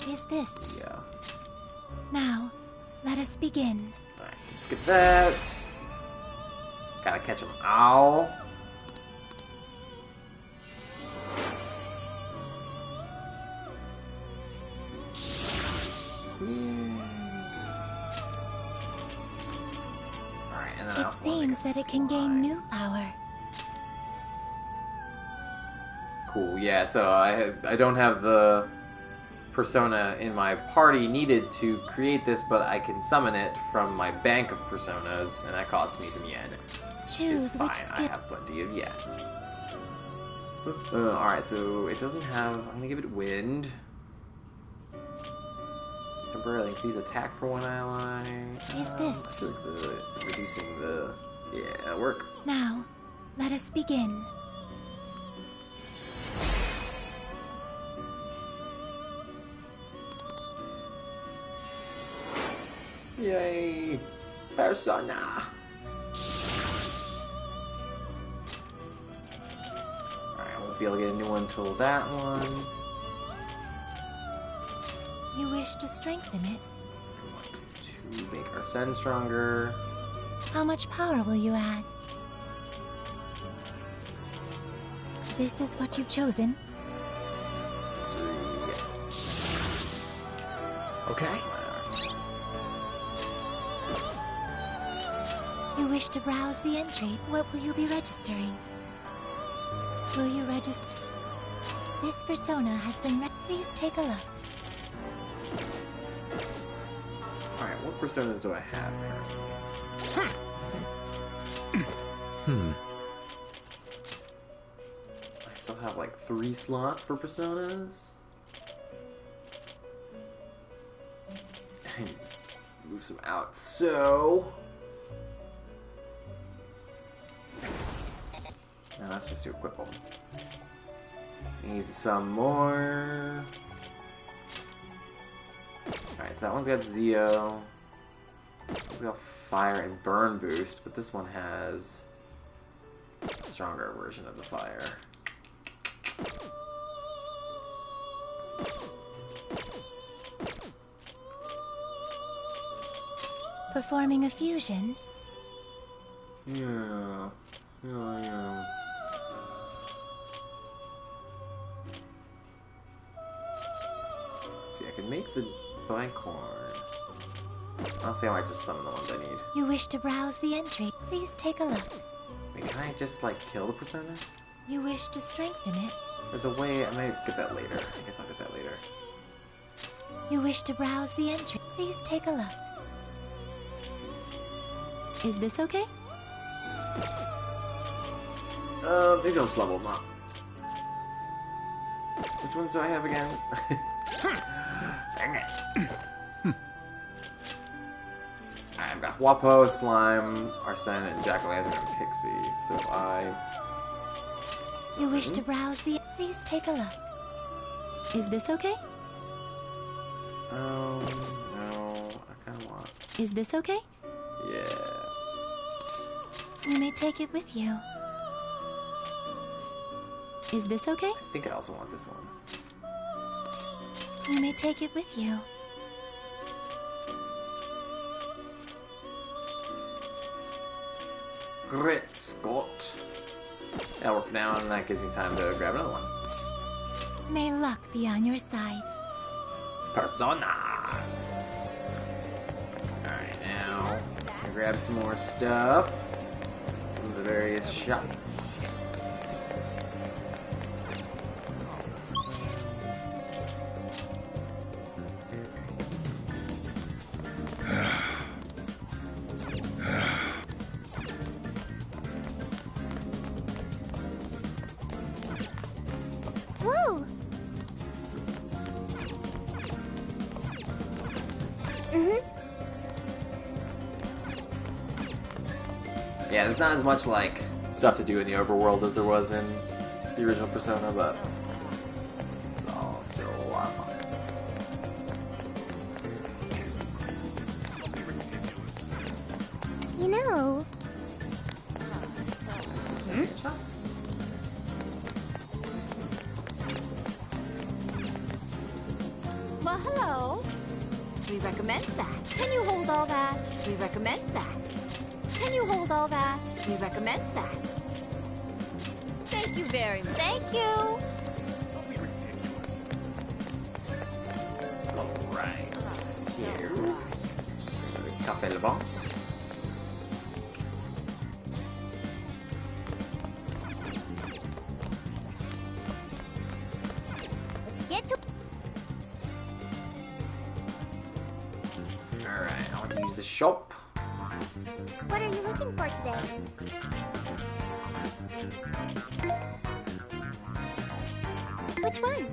is this? yeah. Now, let us begin. Alright, let's get that. Gotta catch them all. Alright, and then I It also wanna make seems a that it can gain slime. new power. Cool, yeah, so I don't have the persona in my party needed to create this, but I can summon it from my bank of personas, and that costs me some yen. Choose It's fine, which I skill... have plenty of yen. Alright, so it doesn't have... I'm gonna give it wind. Temporarily increase attack for one ally. Is this? I feel like the reducing the... Yeah, that'll work. Now, let us begin. Yay! Persona! Alright, I won't be able to get a new one till that one. You wish to strengthen it? I want to make our Sen stronger. How much power will you add? This is what you've chosen. Yes. Okay. You wish to browse the entry. What will you be registering? Will you register? This persona has been Please take a look. Alright, what personas do I have currently? I still have like 3 slots for personas. And move some out, so... Now let's just do equip them. Need some more. Alright, so that one's got Zeo. It's got fire and burn boost, but this one has a stronger version of the fire. Performing a fusion? Yeah. Yeah. Let's see, I can make the bicorn. I'll see, I might just summon the ones I need. You wish to browse the entry. Please take a look. Wait, can I just, like, kill the personas? You wish to strengthen it. There's a way, I might get that later. I guess I'll get that later. You wish to browse the entry. Please take a look. Is this okay? Maybe I'll just level them up. Which ones do I have again? Dang it. I've got Wapo, Slime, Arsene, and Jack-o'-lantern and Pixie. So You wish to browse the... Please take a look. Is this okay? No. I kind of want... Is this okay? Yeah. You may take it with you. Is this okay? I think I also want this one. You may take it with you. Grit Scott. That'll work for now, and that gives me time to grab another one. May luck be on your side. Personas! Alright, now I grab some more stuff from the various shops. Whoa! Yeah, there's not as much, like, stuff to do in the overworld as there was in the original Persona, but it's all still a lot of fun. You know... Well, hello. We recommend that. Can you hold all that? We recommend that. Can you hold all that? We recommend that. Thank you very much. Thank you. Alright, so... Café Le Bon. Let's get to... Alright, I want to use the shop. What are you looking for today? Which one?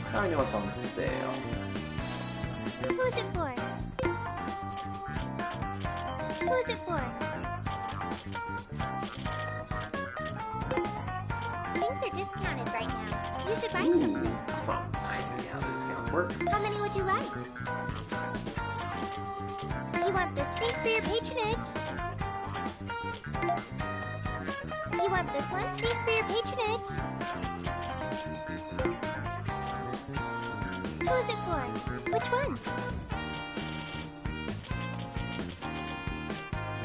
I already know what's on sale. Who's it for? Who's it for? Things are discounted right now. You should buy some. Some nice idea how the discounts work. How many would you like? You want this piece for your patronage? You want this one? Piece for your patronage? Who's it for? Which one?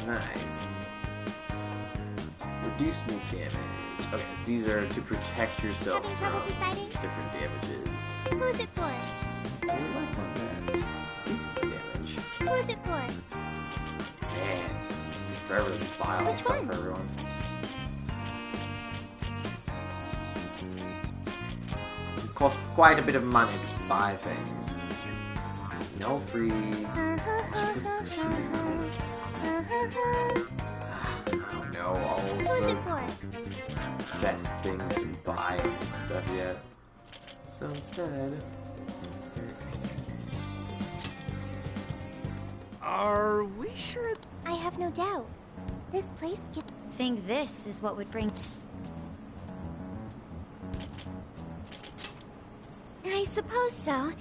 Nice. Reduce nuke damage. Okay, so these are to protect yourself Having trouble from deciding? different damages. Who's it for? I would like on that. Reduce the damage. Who's it for? Man, it's forever to buy all this Which stuff one? for everyone. It costs quite a bit of money to buy things. No freeze. I don't know all Who's it the for? best things to buy and stuff yet. So instead, Are we sure? I have no doubt. This place can... Think this is what would bring... I suppose so.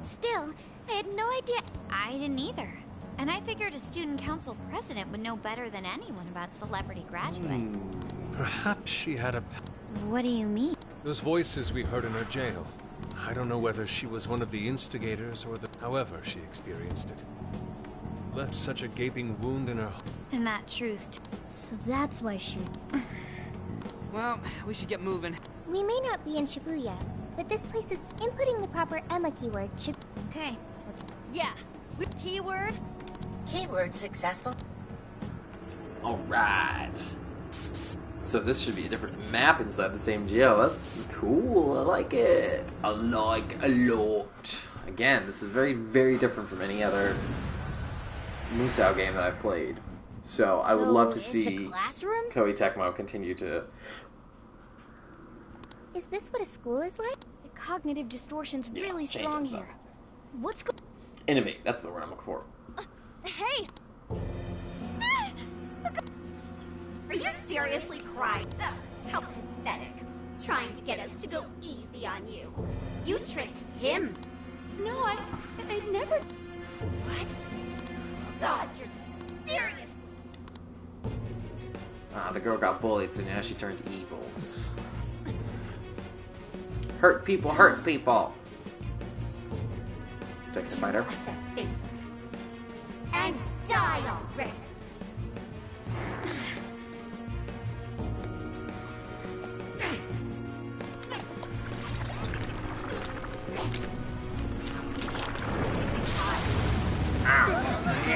Still, I had no idea. I didn't either. And I figured a student council president would know better than anyone about celebrity graduates. Perhaps she had a... What do you mean? Those voices we heard in her jail. I don't know whether she was one of the instigators or the... However she experienced it. Left such a gaping wound in her... And that truth... So that's why she... Well, we should get moving. We may not be in Shibuya, but this place is... Inputting the proper Emma keyword should... Okay, let's... Yeah. Keyword? Keyword successful. alright. So this should be a different map inside the same jail. That's cool. I like it. I like a lot. Again, this is very, very different from any other Musou game that I've played. So I would love to it's see a classroom? Koei Tecmo continue to... Is this what a school is like? The cognitive distortion's Yeah, really change strong it some. here. What's go... Innovate. That's the word I'm looking for. Hey! Are you seriously crying? Ugh, how pathetic. Trying to get us to go easy on you. You tricked him. No, I never... What? God, you're just serious. The girl got bullied, so now she turned evil. Hurt people, hurt people! Protect the fighter. Do us a favor. And die already.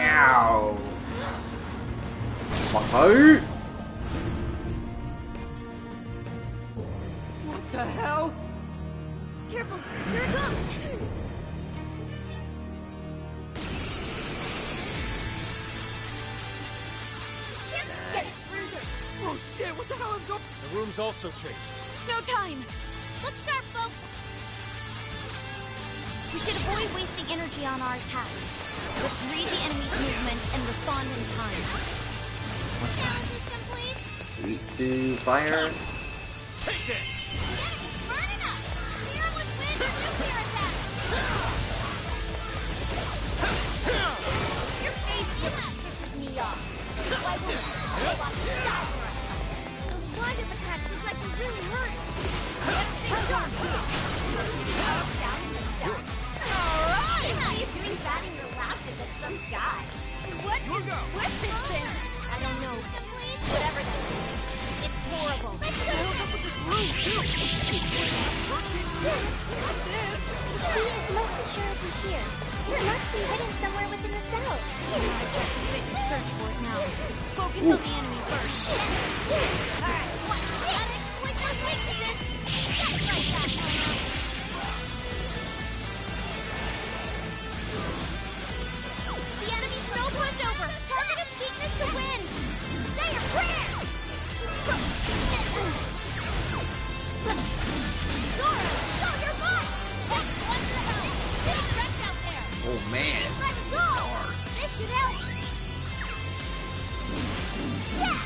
Ow! Fight! What the hell? Careful! Here it comes! Can't you get it through this? Oh shit, what the hell is going... The room's also changed. No time! Look sharp, folks! We should avoid wasting energy on our attacks. Let's read the enemy's movements and respond in time. What's that? 3, 2, fire. Take this! Burning up! Spear with wind or nuclear attack! Your face really pisses me off. Why won't you robots die for us? Those wind-up attacks look like they really hurt. Let's stay sharp. Down in the dumps. Alright! How you doing batting your lashes at some guy? What is this thing? I don't know. Whatever that is. It's horrible. He is most assuredly here. It must be hidden somewhere within the cell. Fit to search for it now. Focus on the enemy first. Alright, watch it. Gotta exploit those weaknesses. That's right, that. The enemy's no pushover. Target its weakness to wind. Say your prayers. Zora, show your butt. What the hell? Big wreck out there. Oh man. Let's go. This should help. Yeah.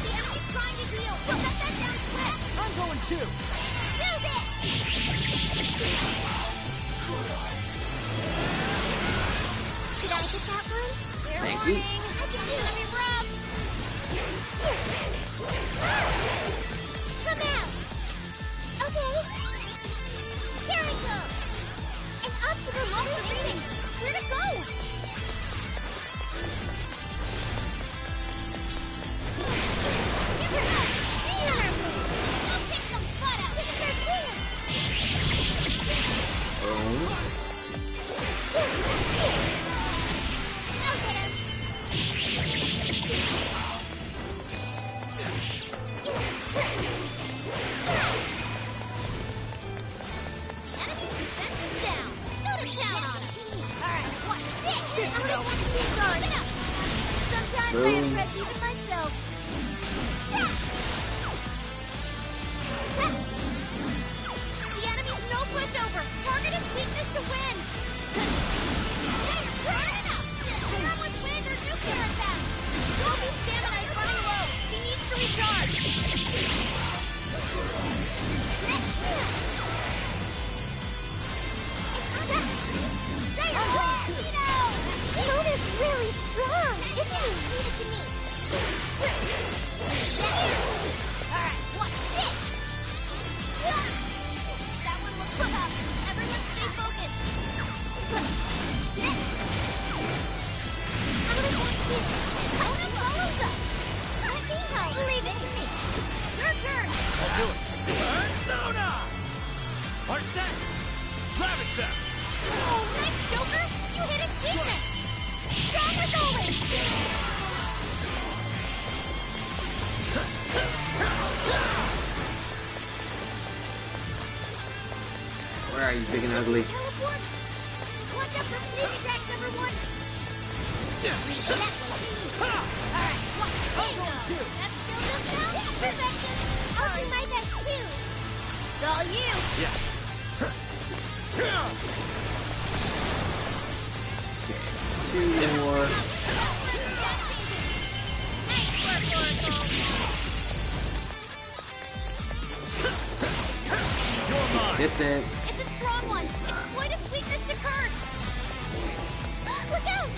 The enemy's trying to heal. Cut that down quick. I'm going too. Do this. Did I get that one? Fair Thank warning. you. I think it's gonna be rough. Come out. Okay. Here we go. An optical laser reading. Where'd it go? Sometimes I impress even myself. The enemy's no pushover. Target his weakness to wind. Grab with wind or nuclear attack. Gobi's stamina is running low. He needs to recharge. Dude is really strong, isn't he? Leave it to me. Alright, watch this. That one looks tough. Everyone stay focused. I'm gonna want to. Kona follows us. Let me help. Leave it to me. Your turn. I'll do it. Persona! Arsene! Ravage them! Oh, nice, Joker. You hit its weakness. Strong as always. Where are you, big and ugly? Teleport. Watch out for sneak attacks, everyone. Alright, watch it. That skill just count. Perfection. I'll do my best too. It's all you. Yeah. Two more. Distance. It's a strong one. Exploit its weakness to curse. Look out!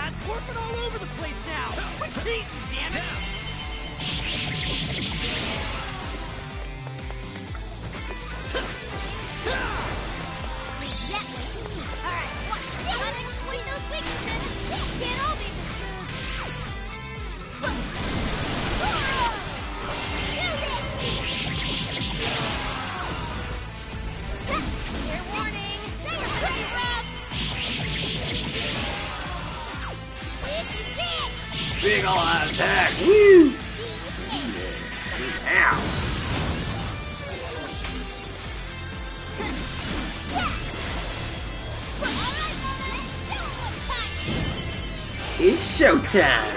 It's working all over the place now! Quit cheating, damn it! That one's me. Alright, watch this. Gotta exploit those weaknesses. Can't all be this smooth. Fair warning. They're pretty rough. This is it. Big ol' attack. Woo! Yeah. Ow. It's showtime.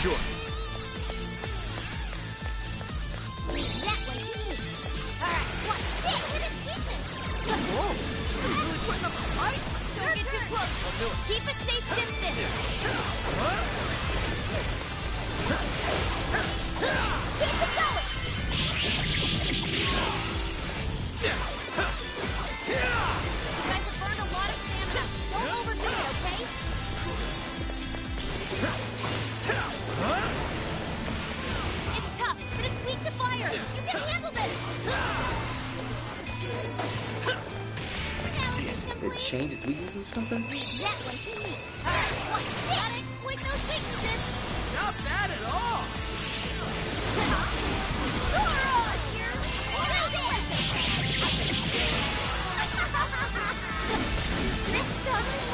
Sure. That one to me. Alright, watch this. Hit its weakness. Whoa! He's really putting up a fight? Don't get too close. I'll do it. Keep a safe distance. Keep it going. You guys have burned a lot of stamina. Don't overdo it, okay? It's tough, but it's weak to fire. You can handle this. It changed its weaknesses or something? That one to me. Alright, watch this. Gotta exploit those weaknesses. Not bad at all! This stuff is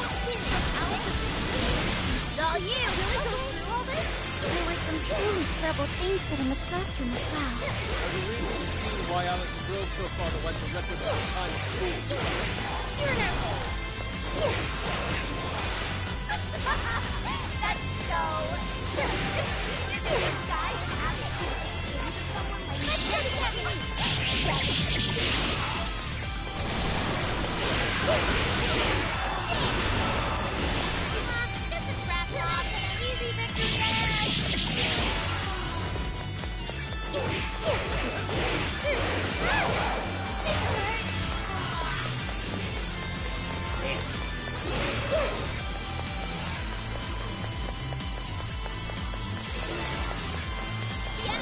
all you. Really go through all this? There were some truly terrible things said in the classroom as well. I believe we've seen why Alice drove so far to wipe the records of the time at school. That's so... This guy actually into someone like This is wrapped up. Easy victory, guys.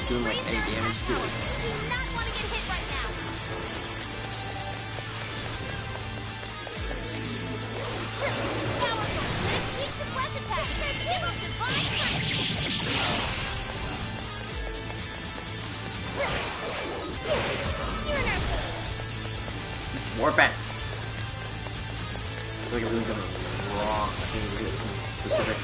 Doing like any damage to it. You do not want to get hit right now. Powerful, but it's weak to bless attacks. Give up divine punishment. More bats. I feel like I'm doing something wrong. I think it's specific.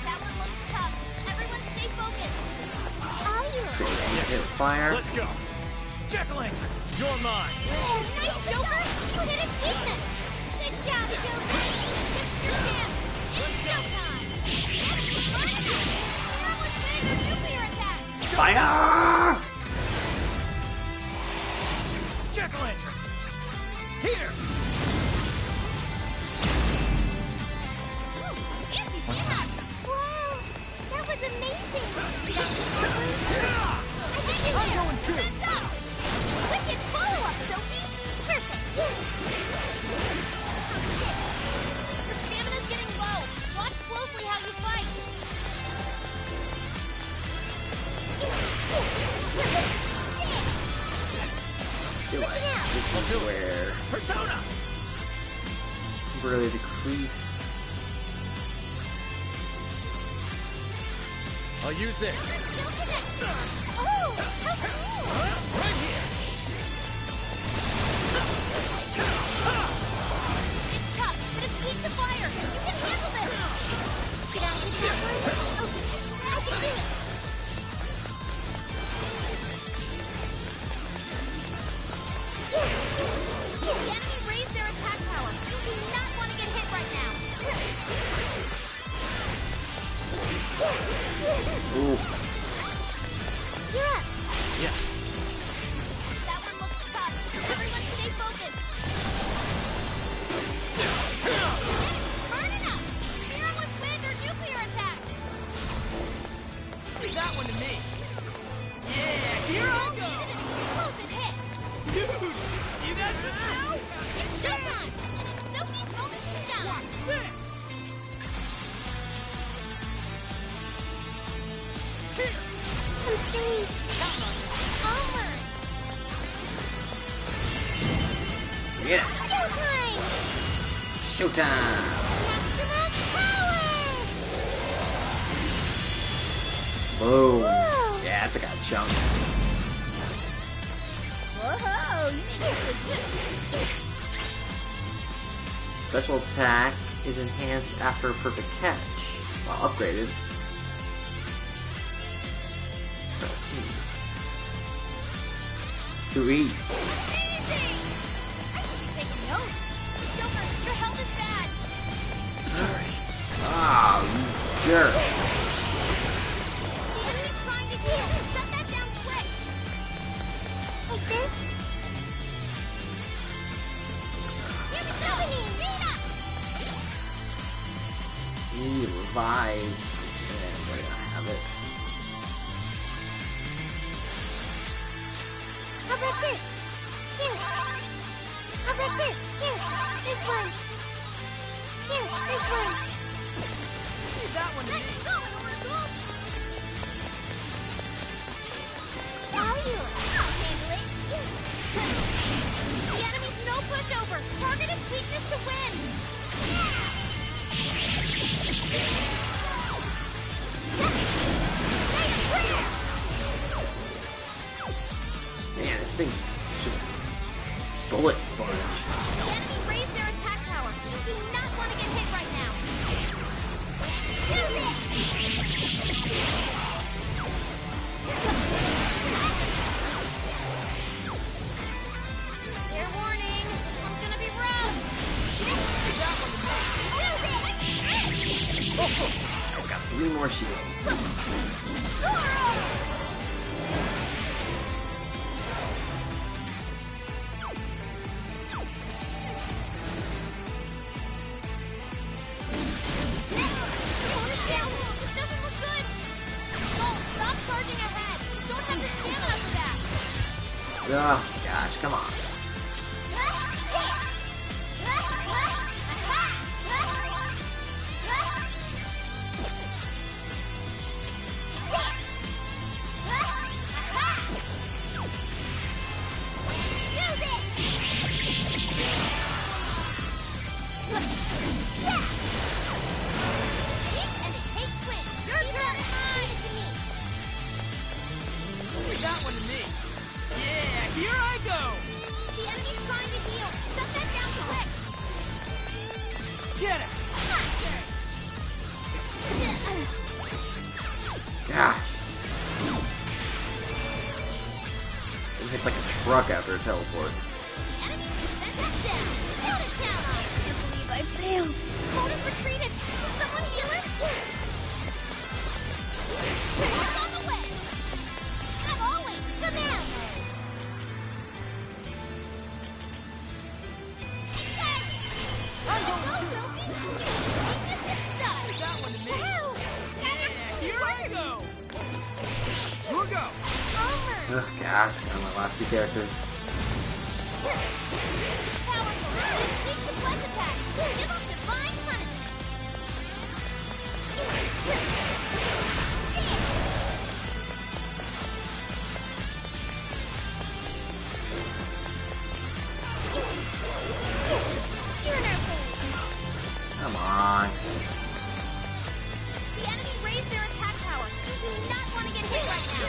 That one looks tough. Everyone stay focused. Hit fire. Let's go. Jack-o'-lantern, you're mine. Nice, Joker! You hit its weakness! Good job, Joker! This is your chance! It's showtime! That was a nuclear attack! Fire! Jack-o'-lantern, here. Fancy What's stand-up! that? Wow! That was amazing! I'm going too. Hands up! Wicked follow-up, Sophie! Perfect! Your stamina's getting low. Watch closely how you fight. Feel like this is where Persona. really decrease. I'll use this. Skill connect. Oh, how cool! Right here. It's tough, but it's weak to fire. You can handle this. Get out of the tower. Okay, I can do it. The enemy raised their attack power. You do not want to get hit right now. Ooh. You're up. Yeah. That one looks tough. Everyone stay focused. Burn it up. Spear with wind or nuclear attack. Leave that one to me. Yeah, here I go. Explosive hit. Dude, see that just now? It's showtime. And it's Sophie's moment to shine. Watch this. Here. I'm saved. All mine. Yeah. Showtime. Showtime. Maximum power. Boom. Whoa. Yeah, I took a chunk. Whoa. Special attack is enhanced after a perfect catch. While upgraded. Sweet. Amazing. I should be taking notes. Joker, your health is bad. Sorry. Ah, you jerk. The enemy's trying to heal. Shut that down quick. Like this? Here's the company. Nina! Revive. And we're gonna have it. How about this? Here. How about this? Here. This one. Here. This one. Leave that one to me. Let's go, Oracle. Now you. I'll handle it. The enemy's no pushover. Target its weakness to wind. Man, this thing's just bullet sponge. The enemy raised their attack power. You do not want to get hit right now. Do this! Fair warning. This one's gonna be rough. I've got 3 more shields. Oh, gosh, come on. And it takes wind. Gosh. It hits like a truck after it teleports. I failed. Coda's retreated. Someone heal it? I'm on the way. I'm always command. I'm going Go, to. Sophie. That one to me. Yeah, here I go. We'll go. Ugh, gosh. I'm my last two characters. Powerful. Weak to flex attack. Give up divine punishment. Come on. The enemy raised their attack power. You do not want to get hit right now.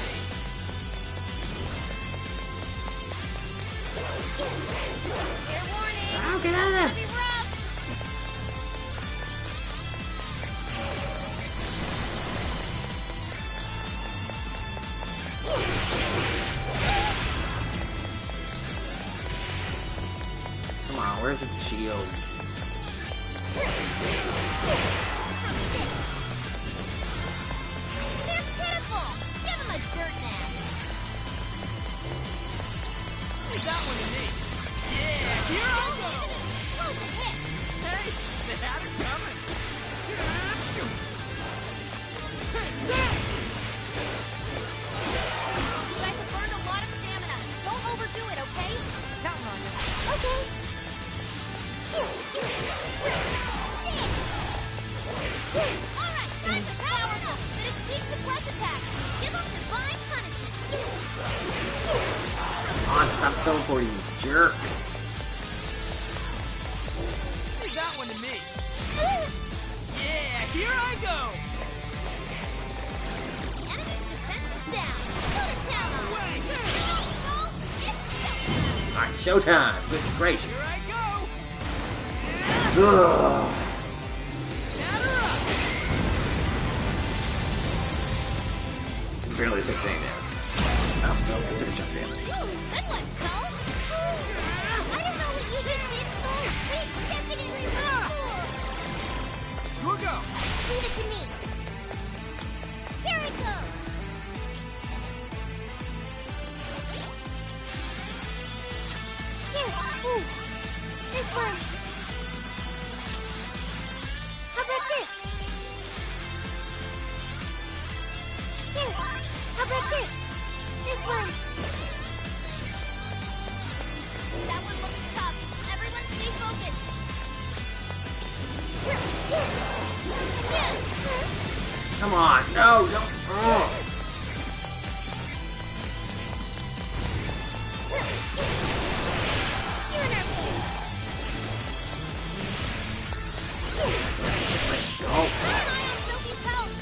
Fair warning. Oh, get out of there. It's gonna be rough. Come on, where's its shields? They're pitiful. Give them a dirt nap. That one to me. Yeah, here I go. Explosive hit. Hey, they had it coming. Shoot. Take that. You guys have burned a lot of stamina. Don't overdo it, okay? Counting on you. Okay. Alright, time to power up, but it's weak to flex attack. Give them divine punishment. Come on, stop teleporting, you jerk. That one to me. Yeah, here I go. The enemy's defense is down. Go to town on Wait, it. It's showtime. Alright, showtime. Goodness gracious. Here I go. Ugh. Batter up. Barely took any damage. Oh, no, I took a chunk of damage. Ooh, good one, Skull. I don't know what you just did, Skull, but it definitely looks cool. We'll go. Leave it to me. Here I go. Here, ooh, this one. How about this? Here, how about this? This one. That one looks tough. Everyone stay focused. Come on, no, don't. Oh. You're in our way. Let's go. Keep an eye on Sophie's health.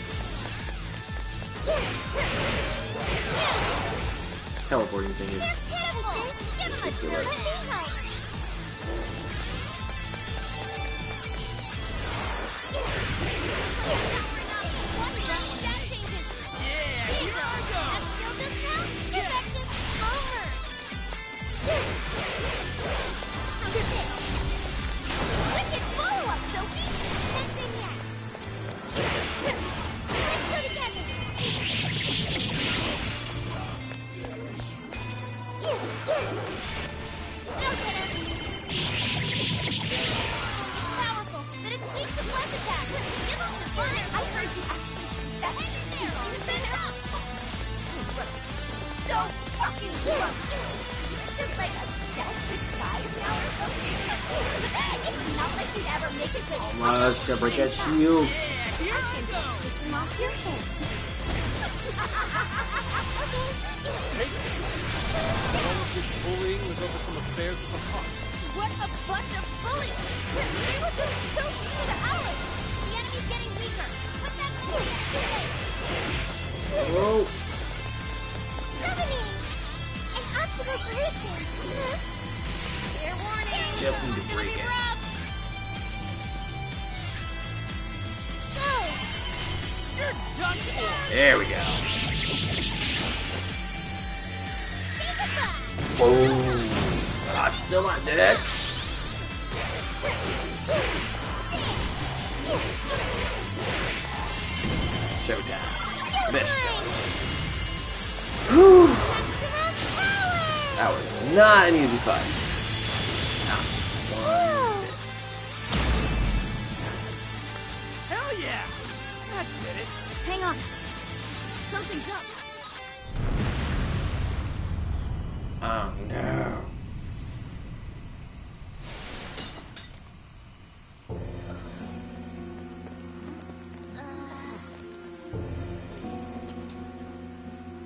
Teleporting thing is They're pitiful. Give them a ridiculous. dirt nap. That changes. Yeah, here I go. That skill discount? Perfection. How's this? Wicked follow-up, Sophie. Best thing yet. Let's go together. I'll get her. Powerful, but it's weak to flex attack. Give up the fun. I heard you actually. Hang in there. Defend her up. So fucking drunk. Just like obsessed with guys now or something. It's not like you'd ever make a good Almost gotta break that shield. Yeah, here I go. take them off your head. All of this bullying was over some affairs of the heart. What a bunch of bullies! They were just too mean to Alice! The enemy's getting weaker. Put that bully in its place. Whoa. Summoning! An optimal solution! Fair warning! Just need to It's gonna break be it. rough. Go! You're done for. There we go. Boom. I'm still not dead. Showtime. Mission. Whew. That was not an easy fight. Hell yeah! That did it. Hang on. Something's up. Oh no.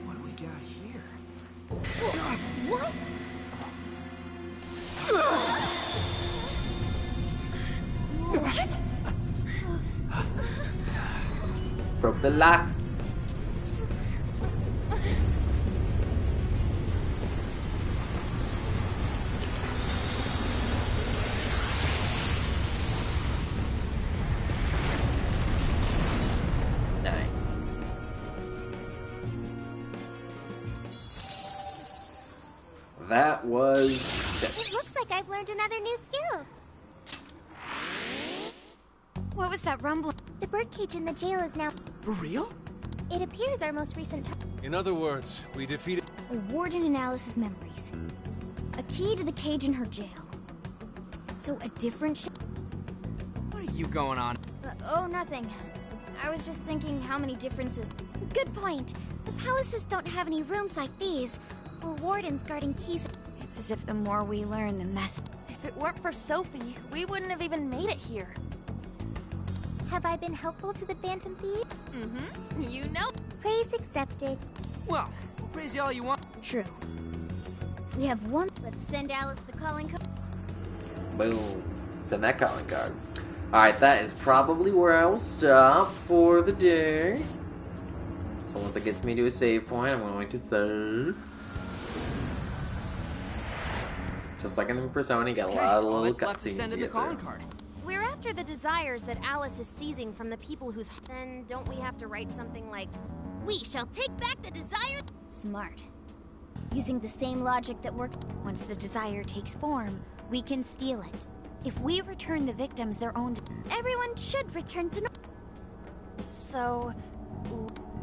What do we got here? What? What? Broke the lock. Nice. That was It looks like I've learned another new skill. What was that rumbling? The birdcage in the jail is now... For real? It appears our most recent... In other words, we defeated... A warden in Alice's memories. A key to the cage in her jail. So a different What are you going on? oh, nothing. I was just thinking how many differences... Good point. The palaces don't have any rooms like these, or wardens guarding keys. It's as if the more we learn, the mess. If it weren't for Sophie, we wouldn't have even made it here. Have I been helpful to the Phantom Thief? Mm-hmm. You know. Praise accepted. Well, praise you all you want. True. We have one... Let's send Alice the calling card. boom. Send that calling card. Alright, that is probably where I will stop for the day. So once it gets me to a save point, I'm going to save. Just like in Persona, you get a lot of little left to send in the calling card. We're after the desires that Alice is seizing from the people whose... Then don't we have to write something like, "We shall take back the desire"? Smart. Using the same logic that works... Once the desire takes form, we can steal it. If we return the victims their own... Everyone should return to... So...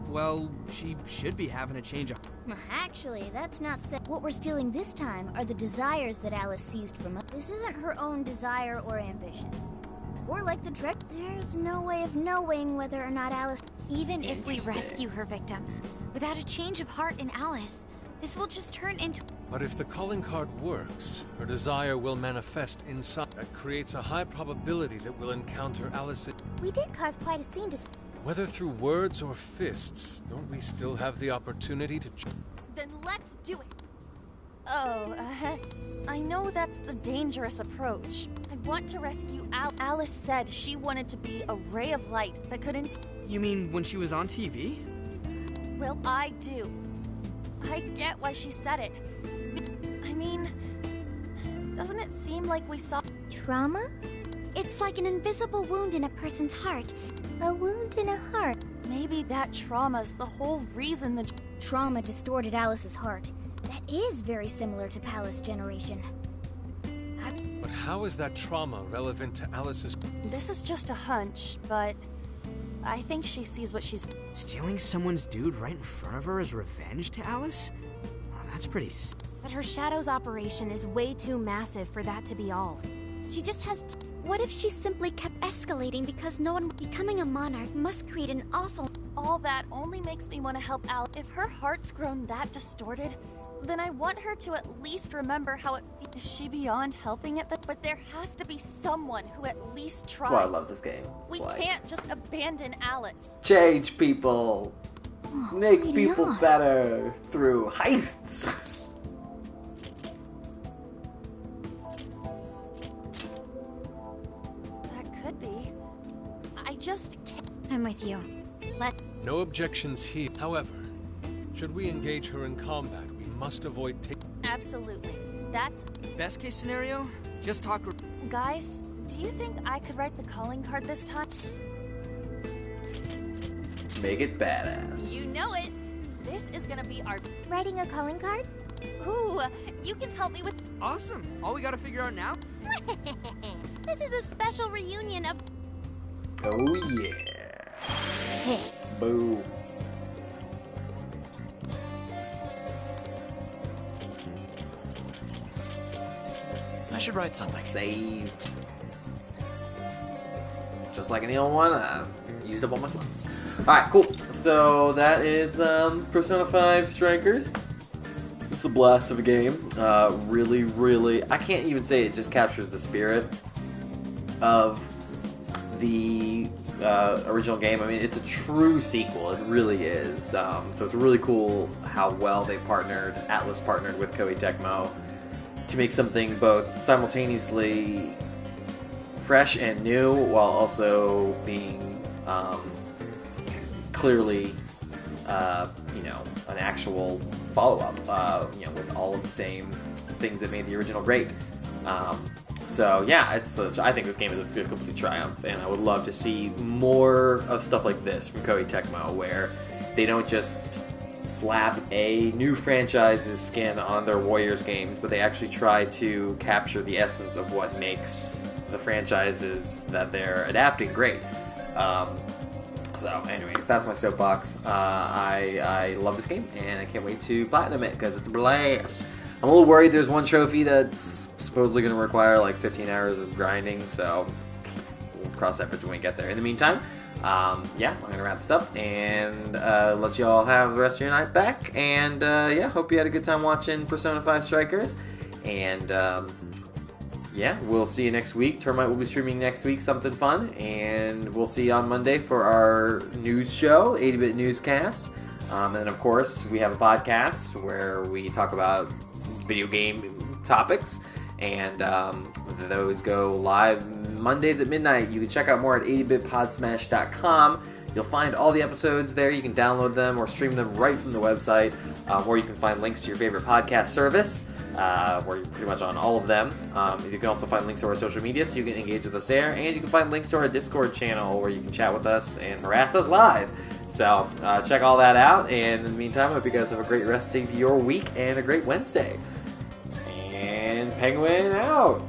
Well, she should be having a change of... Actually, that's not said. What we're stealing this time are the desires that Alice seized from us. This isn't her own desire or ambition. Or like the dread... There's no way of knowing whether or not Alice... Even if we rescue her victims, without a change of heart in Alice, this will just turn into... But if the calling card works, her desire will manifest inside. That creates a high probability that we'll encounter Alice. We did cause quite a scene to... Whether through words or fists, don't we still have the opportunity to... Then let's do it. Oh, I know that's the dangerous approach. I want to rescue Alice said she wanted to be a ray of light that couldn't... You mean when she was on TV? Well, I do. I get why she said it. I mean, doesn't it seem like we saw... Trauma? It's like an invisible wound in a person's heart. A wound in a heart. Maybe that trauma's the whole reason the... Trauma distorted Alice's heart. That is very similar to Palace Generation. But how is that trauma relevant to Alice's... This is just a hunch, but... I think she sees what she's... Stealing someone's dude right in front of her as revenge to Alice? Oh, that's pretty... But her Shadow's operation is way too massive for that to be all. She just has to... What if she simply kept escalating because no one... Becoming a monarch must create an awful... All that only makes me want to help Alice. If her heart's grown that distorted, then I want her to at least remember how it feels. Is she beyond helping it? But there has to be someone who at least tries. That's why I love this game. We can't just abandon Alice. Change people. Make people better through heists. That could be. I just can't. I'm with you. No objections here. However, should we engage her in combat, we must avoid taking... Absolutely. That's... Best case scenario? Just talk... Guys, do you think I could write the calling card this time? Make it badass. You know it. This is gonna be our... Writing a calling card? Ooh, you can help me with... Awesome. All we gotta figure out now... This is a special reunion of... Oh yeah. Boom. I should write something. Save. Just like in the old one, I used up all my slots. Alright, cool. So that is Persona 5 Strikers. It's a blast of a game. Really, really... I can't even say it just captures the spirit of the original game. I mean, it's a true sequel. It really is. So it's really cool how well they partnered, Atlas partnered with Koei Tecmo to make something both simultaneously fresh and new, while also being clearly, an actual follow-up, with all of the same things that made the original great. So yeah, I think this game is a complete triumph, and I would love to see more of stuff like this from Koei Tecmo, where they don't just slap a new franchise's skin on their Warriors games, but they actually try to capture the essence of what makes the franchises that they're adapting great. So anyways, that's my soapbox. I love this game, and I can't wait to platinum it, because it's a blast. I'm a little worried there's one trophy that's supposedly going to require like 15 hours of grinding, so we'll cross that bridge when we get there. In the meantime, I'm going to wrap this up and let you all have the rest of your night back. And hope you had a good time watching Persona 5 Strikers. And we'll see you next week. Termite will be streaming next week, something fun. And we'll see you on Monday for our news show, 80-Bit Newscast. And then, of course, we have a podcast where we talk about video game topics. And those go live Mondays at midnight. You can check out more at 80bitpodsmash.com. You'll find all the episodes there. You can download them or stream them right from the website, or you can find links to your favorite podcast service, where you're pretty much on all of them. You can also find links to our social media, so you can engage with us there, and you can find links to our Discord channel, where you can chat with us and harass us live. So check all that out, and in the meantime, I hope you guys have a great rest of your week and a great Wednesday. And Penguin out!